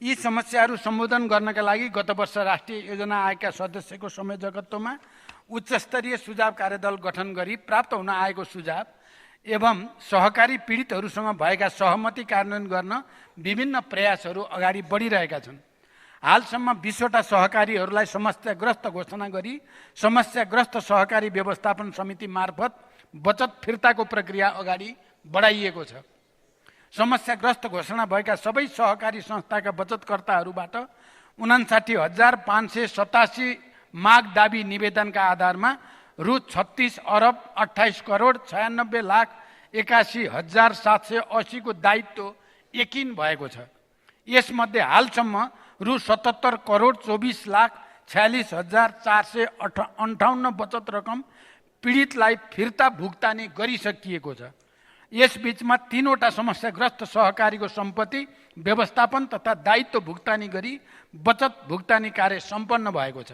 Speaker 3: यी समस्याहरू सम्बोधन गर्नका लागि गत वर्ष राष्ट्रिय योजना आयोगका सदस्यको संयोजकत्वमा उच्चस्तरीय सुझाव कार्यदल गठन गरी प्राप्त हुन आएको सुझाव एवं सहकारी पीडितहरूसँग भएका सहमति कार्यान्वयन गर्न विभिन्न प्रयासहरू अगाडि बढिरहेका छन्। हालसम्म 20वटा सहकारीहरूलाई समस्याग्रस्त घोषणा गरी समस्याग्रस्त सहकारी व्यवस्थापन समिति मार्फत बचत फिर्ताको प्रक्रिया अगाडि बढाइएको छ। समस्याग्रस्त घोषणा भएका सबै सहकारी संस्थाका बचतकर्ताहरूबाट 59,587 माग दाबी निवेदनका आधारमा रु 36 अरब 28 करोड 96 लाख 81,780 को दायित्व यकिन भएको छ। यसमध्ये हालसम्म रु 77 करोड 24 लाख 46,458 बचत रकम पीडितलाई फिर्ता भुक्तानी गरिसकिएको छ। यसबीचमा 3वटा समस्याग्रस्त सहकारीको सम्पत्ति व्यवस्थापन तथा दायित्व भुक्तानी गरी बचत भुक्तानी कार्य सम्पन्न भएको छ।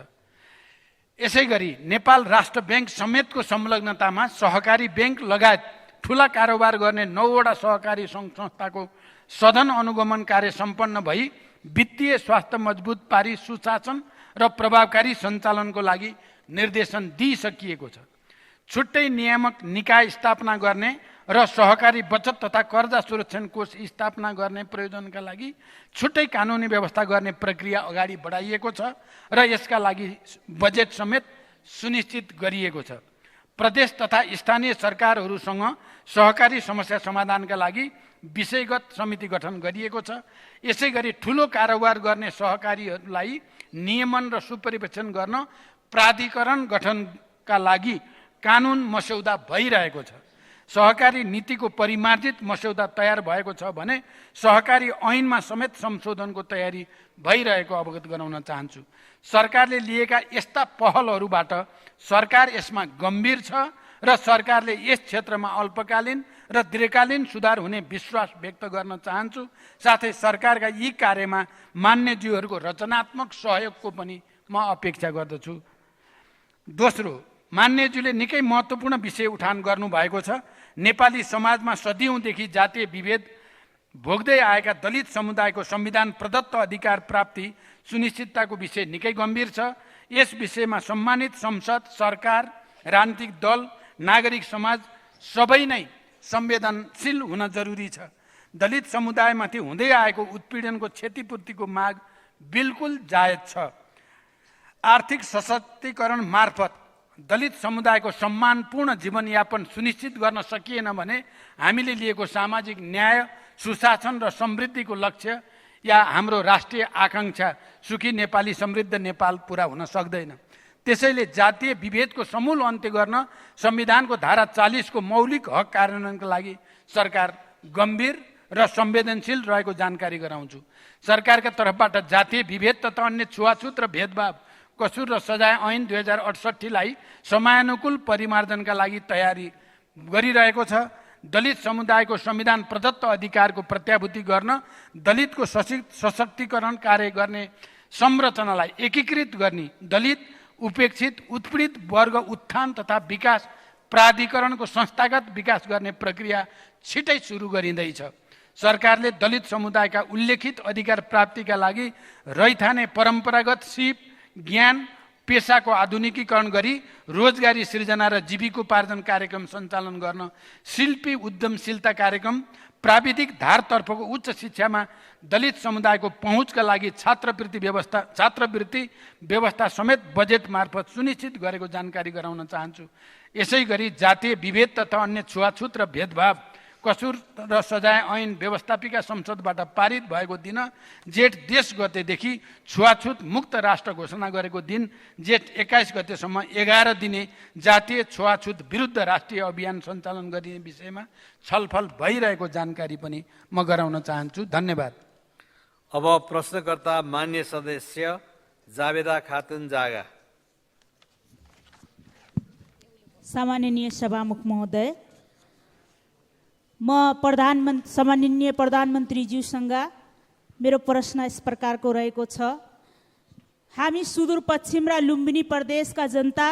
Speaker 3: यसैगरी नेपाल राष्ट्र ब्याङ्क समेतको संलग्नतामा सहकारी ब्याङ्क लगायत ठूला कारोबार गर्ने 9वटा सहकारी सङ्घ संस्थाको सदन अनुगमन कार्य सम्पन्न भई वित्तीय स्वास्थ्य मजबुत पारी सुशासन र प्रभावकारी सञ्चालनको लागि निर्देशन दिइसकिएको छ। छुट्टै नियामक निकाय स्थापना गर्ने र सहकारी बचत तथा कर्जा सुरक्षण कोष स्थापना गर्ने प्रयोजनका लागि छुट्टै कानुनी व्यवस्था गर्ने प्रक्रिया अगाडि बढाइएको छ र यसका लागि बजेट समेत सुनिश्चित गरिएको छ। प्रदेश तथा स्थानीय सरकारहरूसँग सहकारी समस्या समाधानका लागि विषयगत समिति गठन गरिएको छ। यसैगरी ठूलो कारोबार गर्ने सहकारीहरूलाई नियमन र सुपरिवेक्षण गर्न प्राधिकरण गठनका लागि कानुन मस्यौदा भइरहेको छ। सहकारी नीतिको परिमार्जित मस्यौदा तयार भएको छ भने सहकारी ऐनमा समेत संशोधनको तयारी भइरहेको अवगत गराउन चाहन्छु। सरकारले लिएका यस्ता पहलहरूबाट सरकार यसमा गम्भीर छ र सरकारले यस क्षेत्रमा अल्पकालीन र दीर्घकालीन सुधार हुने विश्वास व्यक्त गर्न चाहन्छु। साथै सरकारका यी कार्यमा मान्यज्यूहरूको रचनात्मक सहयोगको पनि म अपेक्षा गर्दछु। दोस्रो, मान्यज्यूले निकै महत्त्वपूर्ण विषय उठान गर्नुभएको छ। नेपाली समाजमा सदियौँदेखि जातीय विभेद भोग्दै आएका दलित समुदायको संविधान प्रदत्त अधिकार प्राप्ति सुनिश्चितताको विषय निकै गम्भीर छ। यस विषयमा सम्मानित संसद, सरकार, राजनीतिक दल, नागरिक समाज सबै नै संवेदनशील हुन जरुरी छ। दलित समुदायमाथि हुँदै आएको उत्पीडनको क्षतिपूर्तिको माग बिल्कुल जायज छ। आर्थिक सशक्तिकरण मार्फत दलित समुदायको सम्मानपूर्ण जीवनयापन सुनिश्चित गर्न सकिएन भने हामीले लिएको सामाजिक न्याय, सुशासन र समृद्धिको लक्ष्य या हाम्रो राष्ट्रिय आकांक्षा सुखी नेपाली समृद्ध नेपाल पुरा हुन सक्दैन। त्यसैले जातीय विभेदको समूल अन्त्य गर्न संविधानको धारा 40 को मौलिक हक कार्यान्वयनका लागि सरकार गम्भीर र संवेदनशील रहेको जानकारी गराउँछु। सरकारका तर्फबाट जातीय विभेद तथा अन्य छुवाछुत र भेदभाव कसुर र सजाय ऐन 2068 लाई समयानुकूल परिमार्जनका लागि तयारी गरिरहेको छ। दलित समुदायको संविधान प्रदत्त अधिकारको प्रत्याभूति गर्न दलितको सशक्तिकरण कार्य गर्ने संरचनालाई एकीकृत गर्ने दलित उपेक्षित उत्पीडित वर्ग उत्थान तथा विकास प्राधिकरणको संस्थागत विकास गर्ने प्रक्रिया छिटै सुरु गरिँदैछ। सरकारले दलित समुदायका उल्लेखित अधिकार प्राप्तिका लागि रैथाने परम्परागत सिप ज्ञान पेसाको आधुनिकीकरण गरी रोजगारी सृजना र जीविकोपार्जन कार्यक्रम सञ्चालन गर्न शिल्पी उद्यमशीलता कार्यक्रम प्राविधिक धारतर्फको उच्च शिक्षामा दलित समुदायको पहुँचका लागि छात्रवृत्ति व्यवस्था समेत बजेट मार्फत सुनिश्चित गरेको जानकारी गराउन चाहन्छु। यसै गरी जातीय विभेद तथा अन्य छुवाछुत र भेदभाव कसुर र सजाय ऐन व्यवस्थापिका संसदबाट पारित भएको दिन जेठ 10 गतेदेखि छुवाछुत मुक्त राष्ट्र घोषणा गरेको दिन जेठ 21 गतेसम्म 11 दिने जातीय छुवाछुत विरुद्ध राष्ट्रिय अभियान सञ्चालन गरिने विषयमा छलफल भइरहेको जानकारी पनि म गराउन चाहन्छु। धन्यवाद।
Speaker 1: अब प्रश्नकर्ता मान्य सदस्य जावेदा खातुन जागा।
Speaker 12: सम्माननीय सभामुख महोदय, म सम्माननीय प्रधानमन्त्रीज्यूसँग मेरो प्रश्न यस प्रकारको रहेको छ। हामी सुदूरपश्चिम र लुम्बिनी प्रदेशका जनता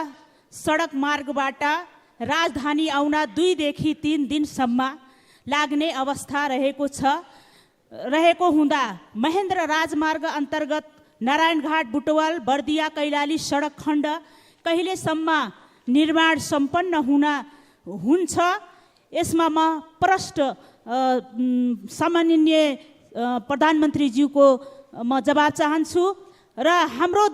Speaker 12: सडक मार्गबाट राजधानी आउन 2 देखि 3 दिनसम्म लाग्ने अवस्था रहेको हुँदा महेन्द्र राजमार्ग अन्तर्गत नारायणघाट बुटवल बर्दिया कैलाली सडक खण्ड कहिलेसम्म निर्माण सम्पन्न हुन्छ? यसमा म सम्माननीय प्रधानमन्त्रीज्यूको म जवाब चाहन्छु। र हाम्रो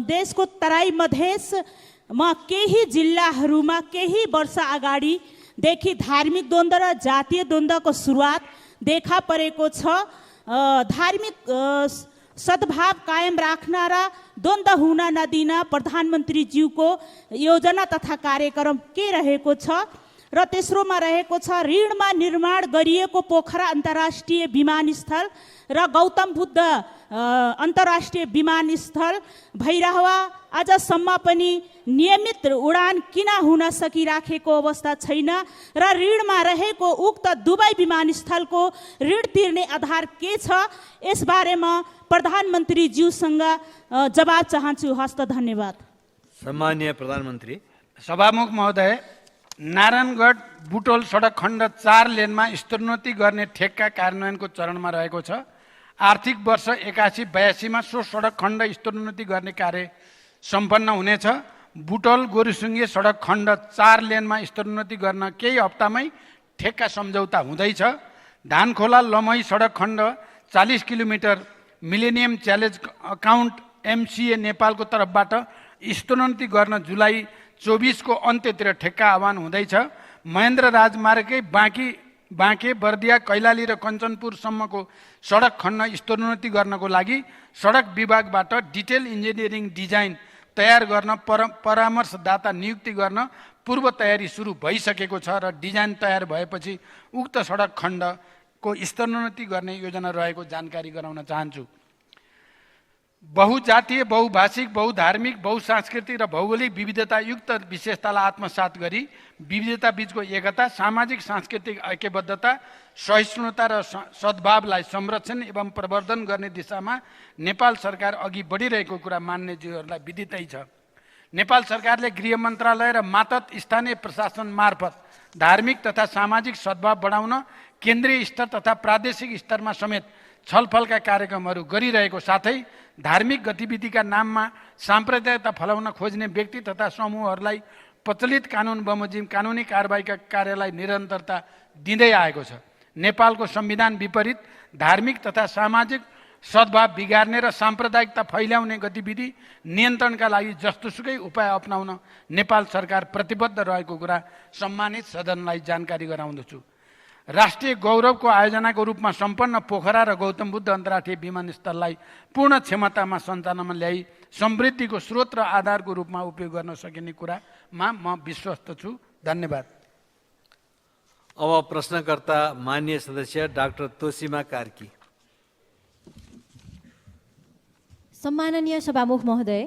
Speaker 12: देशको तराई मधेसमा केही जिल्लाहरूमा केही वर्ष अगाडिदेखि धार्मिक द्वन्द्व र जातीय द्वन्द्वको सुरुवात देखा परेको छ। धार्मिक सद्भाव कायम राख्न र द्वन्द्व हुन नदिन प्रधानमन्त्रीज्यूको योजना तथा कार्यक्रम के रहेको छ? र तेस्रोमा रहेको छ ऋणमा निर्माण गरिएको पोखरा अन्तर्राष्ट्रिय विमानस्थल र गौतम बुद्ध अन्तर्राष्ट्रिय विमानस्थल भइरहवा आजसम्म पनि नियमित उडान किन हुन सकिराखेको अवस्था छैन? र ऋणमा रहेको उक्त दुवै विमानस्थलको ऋण तिर्ने आधार के छ? यसबारेमा प्रधानमन्त्रीज्यूसँग जवाब चाहन्छु। हस्त धन्यवाद।
Speaker 1: सम्माननीय प्रधानमन्त्री।
Speaker 3: सभामुख महोदय, नारायणगढ बुटोल सडक खण्ड 4 लेनमा स्तरोन्नति गर्ने ठेक्का कार्यान्वयनको चरणमा रहेको छ। आर्थिक वर्ष 81-82 सो सडक खण्ड स्तरोन्नति गर्ने कार्य सम्पन्न हुनेछ। बुटोल गोरुसुङ्गे सडक खण्ड 4 लेनमा स्तरोन्नति गर्न केही हप्तामै ठेक्का सम्झौता हुँदैछ। धानखोला लमही सडक खण्ड 40 kilometre millennium challenge account MCA नेपालको तर्फबाट स्तरोन्नति गर्न जुलाई 24 को अन्त्यतिर ठेक्का आह्वान हुँदैछ। महेन्द्र राजमार्गकै बाँके बर्दिया कैलाली र कञ्चनपुरसम्मको सडक खण्ड स्तरोन्नति गर्नको लागि सडक विभागबाट डिटेल इन्जिनियरिङ डिजाइन तयार गर्न परामर्शदाता नियुक्ति गर्न पूर्व तयारी सुरु भइसकेको छ र डिजाइन तयार भएपछि उक्त सडक खण्डको स्तरोन्नति गर्ने योजना रहेको जानकारी गराउन चाहन्छु। बहुजातीय, बहुभाषिक, बहुधार्मिक, बहुसांस्कृतिक र भौगोलिक विविधता युक्त विशेषतालाई आत्मसात गरी विविधता बीचको एकता, सामाजिक सांस्कृतिक ऐक्यबद्धता, सहिष्णुता र सद्भावलाई संरक्षण एवं प्रवर्धन गर्ने दिशामा नेपाल सरकार अघि बढिरहेको कुरा मान्यज्यूहरूलाई विदितै छ। नेपाल सरकारले गृह मन्त्रालय र मातहत स्थानीय प्रशासन मार्फत धार्मिक तथा सामाजिक सद्भाव बढाउन केन्द्रीय स्तर तथा प्रादेशिक स्तरमा समेत छलफलका कार्यक्रमहरू गरिरहेको साथै धार्मिक गतिविधिका नाममा साम्प्रदायिकता फैलाउन खोज्ने व्यक्ति तथा समूहहरूलाई प्रचलित कानुन बमोजिम कानुनी कारबाहीका कार्यलाई निरन्तरता दिँदै आएको छ। नेपालको संविधान विपरीत धार्मिक तथा सामाजिक सद्भाव बिगार्ने र साम्प्रदायिकता फैलाउने गतिविधि नियन्त्रणका लागि जस्तोसुकै उपाय अपनाउन नेपाल सरकार प्रतिबद्ध रहेको कुरा सम्मानित सदनलाई जानकारी गराउँदछु। राष्ट्रिय गौरवको आयोजनाको रूपमा सम्पन्न पोखरा र गौतम बुद्ध अन्तर्राष्ट्रिय विमानस्थललाई पूर्ण क्षमतामा सञ्चालनमा ल्याई समृद्धिको स्रोत र आधारको रूपमा उपयोग गर्न सकिने कुरामा म विश्वस्त छु। धन्यवाद।
Speaker 1: अब प्रश्नकर्ता माननीय सदस्य डाक्टर तोसीमा कार्की।
Speaker 13: सम्माननीय सभामुख महोदय,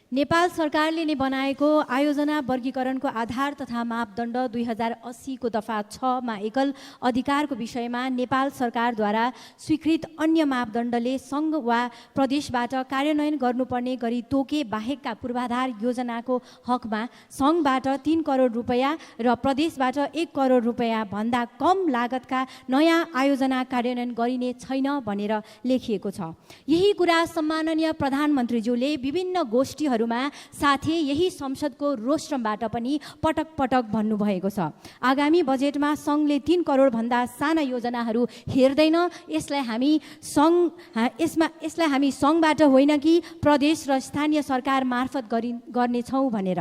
Speaker 13: नेपाल सरकारले नै बनाएको आयोजना वर्गीकरणको आधार तथा मापदण्ड 2080 को दफा 6 मा एकल अधिकारको विषयमा नेपाल सरकारद्वारा स्वीकृत अन्य मापदण्डले सङ्घ वा प्रदेशबाट कार्यान्वयन गर्नुपर्ने गरी तोके बाहेकका पूर्वाधार योजनाको हकमा सङ्घबाट 3 करोड रुपैयाँ र प्रदेशबाट 1 करोड रुपैयाँ भन्दा कम लागतका नयाँ आयोजना कार्यान्वयन गरिने छैन भनेर लेखिएको छ। यही कुरा सम्माननीय प्रधानमन्त्रीज्यूले विभिन्न गोष्ठीहरू साथै यही संसदको रोस्ट्रमबाट पनि पटक पटक भन्नुभएको छ। आगामी बजेटमा सङ्घले 3 करोड भन्दा साना योजनाहरू हेर्दैन। यसलाई हामी सङ्घबाट होइन कि प्रदेश र स्थानीय सरकार मार्फत गर्नेछौँ भनेर।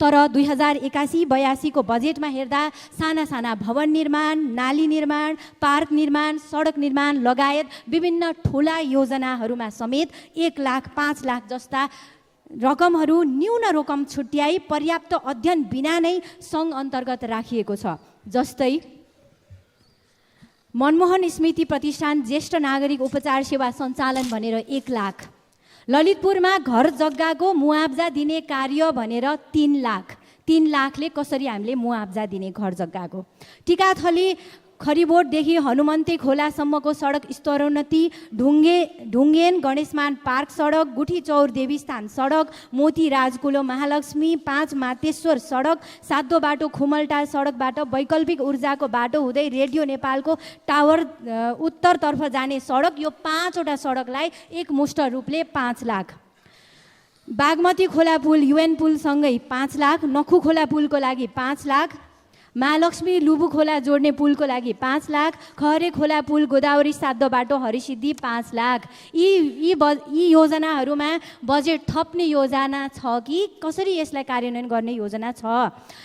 Speaker 13: तर 2081-82 को बजेटमा हेर्दा साना साना भवन निर्माण, नाली निर्माण, पार्क निर्माण, सडक निर्माण लगायत विभिन्न ठुला योजनाहरूमा समेत 1 लाख 5 लाख जस्ता रकमहरू न्यून रकम छुट्याई पर्याप्त अध्ययन बिना नै सङ्घ अन्तर्गत राखिएको छ। जस्तै मनमोहन स्मृति प्रतिष्ठान ज्येष्ठ नागरिक उपचार सेवा सञ्चालन भनेर 1 लाख, ललितपुरमा घर जग्गाको मुआब्जा दिने कार्य भनेर 3 लाख, 3 लाखले कसरी हामीले मुआब्जा दिने घर जग्गाको। टिकाथली खरिबोटदेखि हनुमन्ते खोलासम्मको सडक स्तरोन्नति, ढुङ्गेन गणेशमान पार्क सडक, गुठी चौर देवीस्थान सडक, मोती राजकुलो महालक्ष्मी, 5 मातेश्वर सडक, सातो बाटो खुमलटार सडकबाट वैकल्पिक ऊर्जाको बाटो हुँदै रेडियो नेपालको टावर उत्तरतर्फ जाने सडक, यो 5वटा सडकलाई एकमुष्ट रूपले 5 लाख। बागमती खोला पुल युएन पुलसँगै 5 लाख, नखु खोला पुलको लागि 5 लाख, महालक्ष्मी लुबु खोला जोड्ने पुलको लागि 5 लाख, खहरे खोला पुल गोदावरी सातो बाटो हरिसिद्धि 5 लाख। यी योजनाहरूमा बजेट थप्ने योजना छ कि कसरी यसलाई कार्यान्वयन गर्ने योजना छ?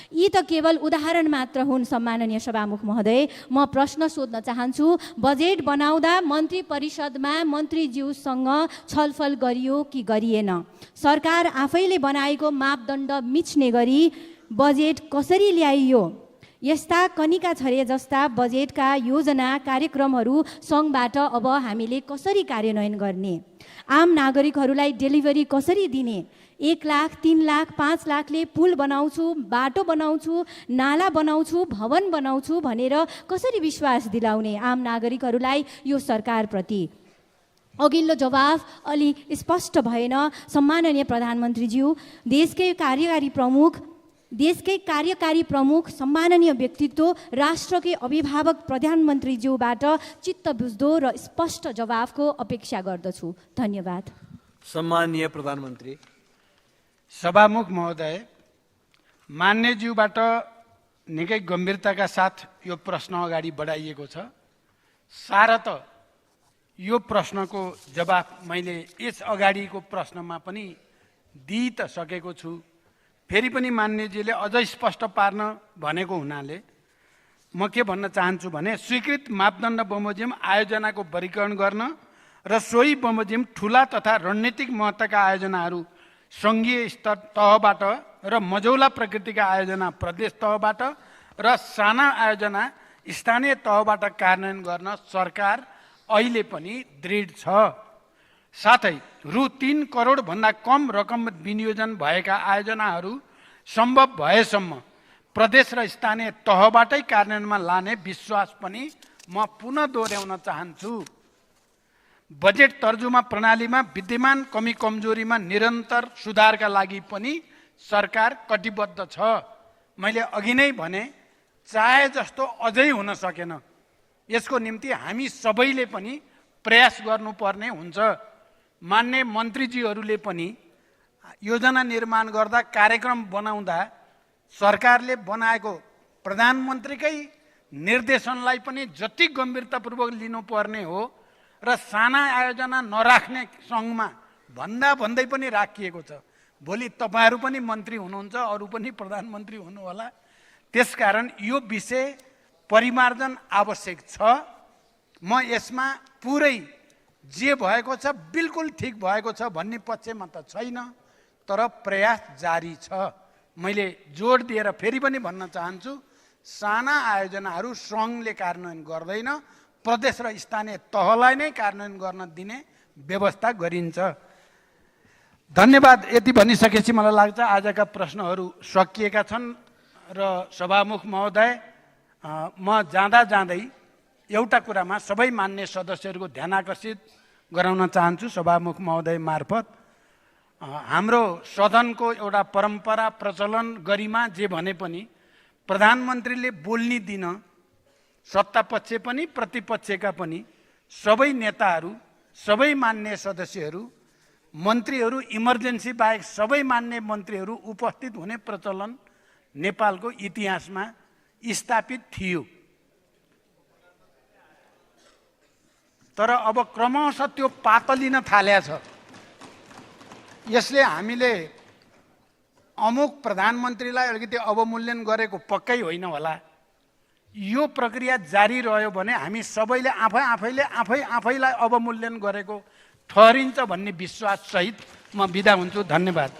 Speaker 13: यी त केवल उदाहरण मात्र हुन्। सम्माननीय सभामुख महोदय, म प्रश्न सोध्न चाहन्छु, बजेट बनाउँदा मन्त्री परिषदमा मन्त्रीज्यूसँग छलफल गरियो कि गरिएन? सरकार आफैले बनाएको मापदण्ड मिच्ने गरी बजेट कसरी ल्याइयो? यस्ता कनिका छरे जस्ता बजेटका योजना कार्यक्रमहरू सङ्घबाट अब हामीले कसरी कार्यान्वयन गर्ने? आम नागरिकहरूलाई डेलिभरी कसरी दिने? 1 लाख, 3 लाख, 5 लाखले पुल बनाउँछु, बाटो बनाउँछु, नाला बनाउँछु, भवन बनाउँछु भनेर कसरी विश्वास दिलाउने आम नागरिकहरूलाई यो सरकारप्रति? अघिल्लो जवाफ अलि स्पष्ट भएन। सम्माननीय प्रधानमन्त्रीज्यू, देशकै कार्यकारी प्रमुख सम्माननीय व्यक्तित्व, राष्ट्रकै अभिभावक प्रधानमन्त्रीज्यूबाट चित्त बुझ्दो र स्पष्ट जवाफको अपेक्षा गर्दछु। धन्यवाद।
Speaker 1: सम्माननीय प्रधानमन्त्री।
Speaker 3: सभामुख महोदय, मान्यज्यूबाट निकै गम्भीरताका साथ यो प्रश्न अगाडि बढाइएको छ। सारत यो प्रश्नको जवाफ मैले यस अगाडिको प्रश्नमा पनि दिइ त सकेको छु। फेरि पनि मान्यजीले अझै स्पष्ट पार्न भनेको हुनाले म के भन्न चाहन्छु भने, स्वीकृत मापदण्ड बमोजिम आयोजनाको वर्गीकरण गर्न र सोही बमोजिम ठुला तथा रणनीतिक महत्त्वका आयोजनाहरू सङ्घीय स्तर तहबाट र मझौला प्रकृतिका आयोजना प्रदेश तहबाट र साना आयोजना स्थानीय तहबाट कार्यान्वयन गर्न सरकार अहिले पनि दृढ छ। साथै रु 3 करोड भन्दा कम रकम विनियोजन भएका आयोजनाहरू सम्भव भएसम्म प्रदेश र स्थानीय तहबाटै कार्यान्वयनमा लाने विश्वास पनि म पुनः दोहोर्याउन चाहन्छु। बजेट तर्जुमा प्रणालीमा विद्यमान कमी कमजोरीमा निरन्तर सुधारका लागि पनि सरकार कटिबद्ध छ। मैले अघि नै भने, चाहे जस्तो अझै हुन सकेन। यसको निम्ति हामी सबैले पनि प्रयास गर्नुपर्ने हुन्छ। मान्य मन्त्रीजीहरूले पनि योजना निर्माण गर्दा, कार्यक्रम बनाउँदा सरकारले बनाएको प्रधानमन्त्रीकै निर्देशनलाई पनि जति गम्भीरतापूर्वक लिनुपर्ने हो र साना आयोजना नराख्ने सङ्घमा भन्दै पनि राखिएको छ। भोलि तपाईँहरू पनि मन्त्री हुनुहुन्छ, अरू पनि प्रधानमन्त्री हुनुहोला। त्यसकारण यो विषय परिमार्जन आवश्यक छ। म यसमा पुरै जे भएको छ बिल्कुल ठिक भएको छ भन्ने पक्षमा त छैन, तर प्रयास जारी छ। मैले जोड दिएर फेरि पनि भन्न चाहन्छु, साना आयोजनाहरू सङ्घले कार्यान्वयन गर्दैन, प्रदेश र स्थानीय तहलाई नै कार्यान्वयन गर्न दिने व्यवस्था गरिन्छ। धन्यवाद। यति भनिसकेपछि मलाई लाग्छ आजका प्रश्नहरू सकिएका छन्। र सभामुख महोदय, म जाँदै एउटा कुरामा सबै मान्य सदस्यहरूको ध्यान आकर्षित गराउन चाहन्छु सभामुख महोदय मार्फत। हाम्रो सदनको एउटा परम्परा, प्रचलन, गरिमा जे भने पनि प्रधानमन्त्रीले बोल्ने दिन सत्तापक्ष पनि प्रतिपक्षका पनि सबै नेताहरू, सबै मान्य सदस्यहरू, मन्त्रीहरू, इमर्जेन्सी बाहेक सबै मान्य मन्त्रीहरू उपस्थित हुने प्रचलन नेपालको इतिहासमा स्थापित थियो। तर अब क्रमशः त्यो पातलिन थालेको छ। यसले हामीले अमुक प्रधानमन्त्रीलाई अलिकति अवमूल्यन गरेको पक्कै होइन होला। यो प्रक्रिया जारी रह्यो भने हामी सबैले आफैलाई अवमूल्यन गरेको ठहरिन्छ भन्ने विश्वास सहित म बिदा हुन्छु। धन्यवाद।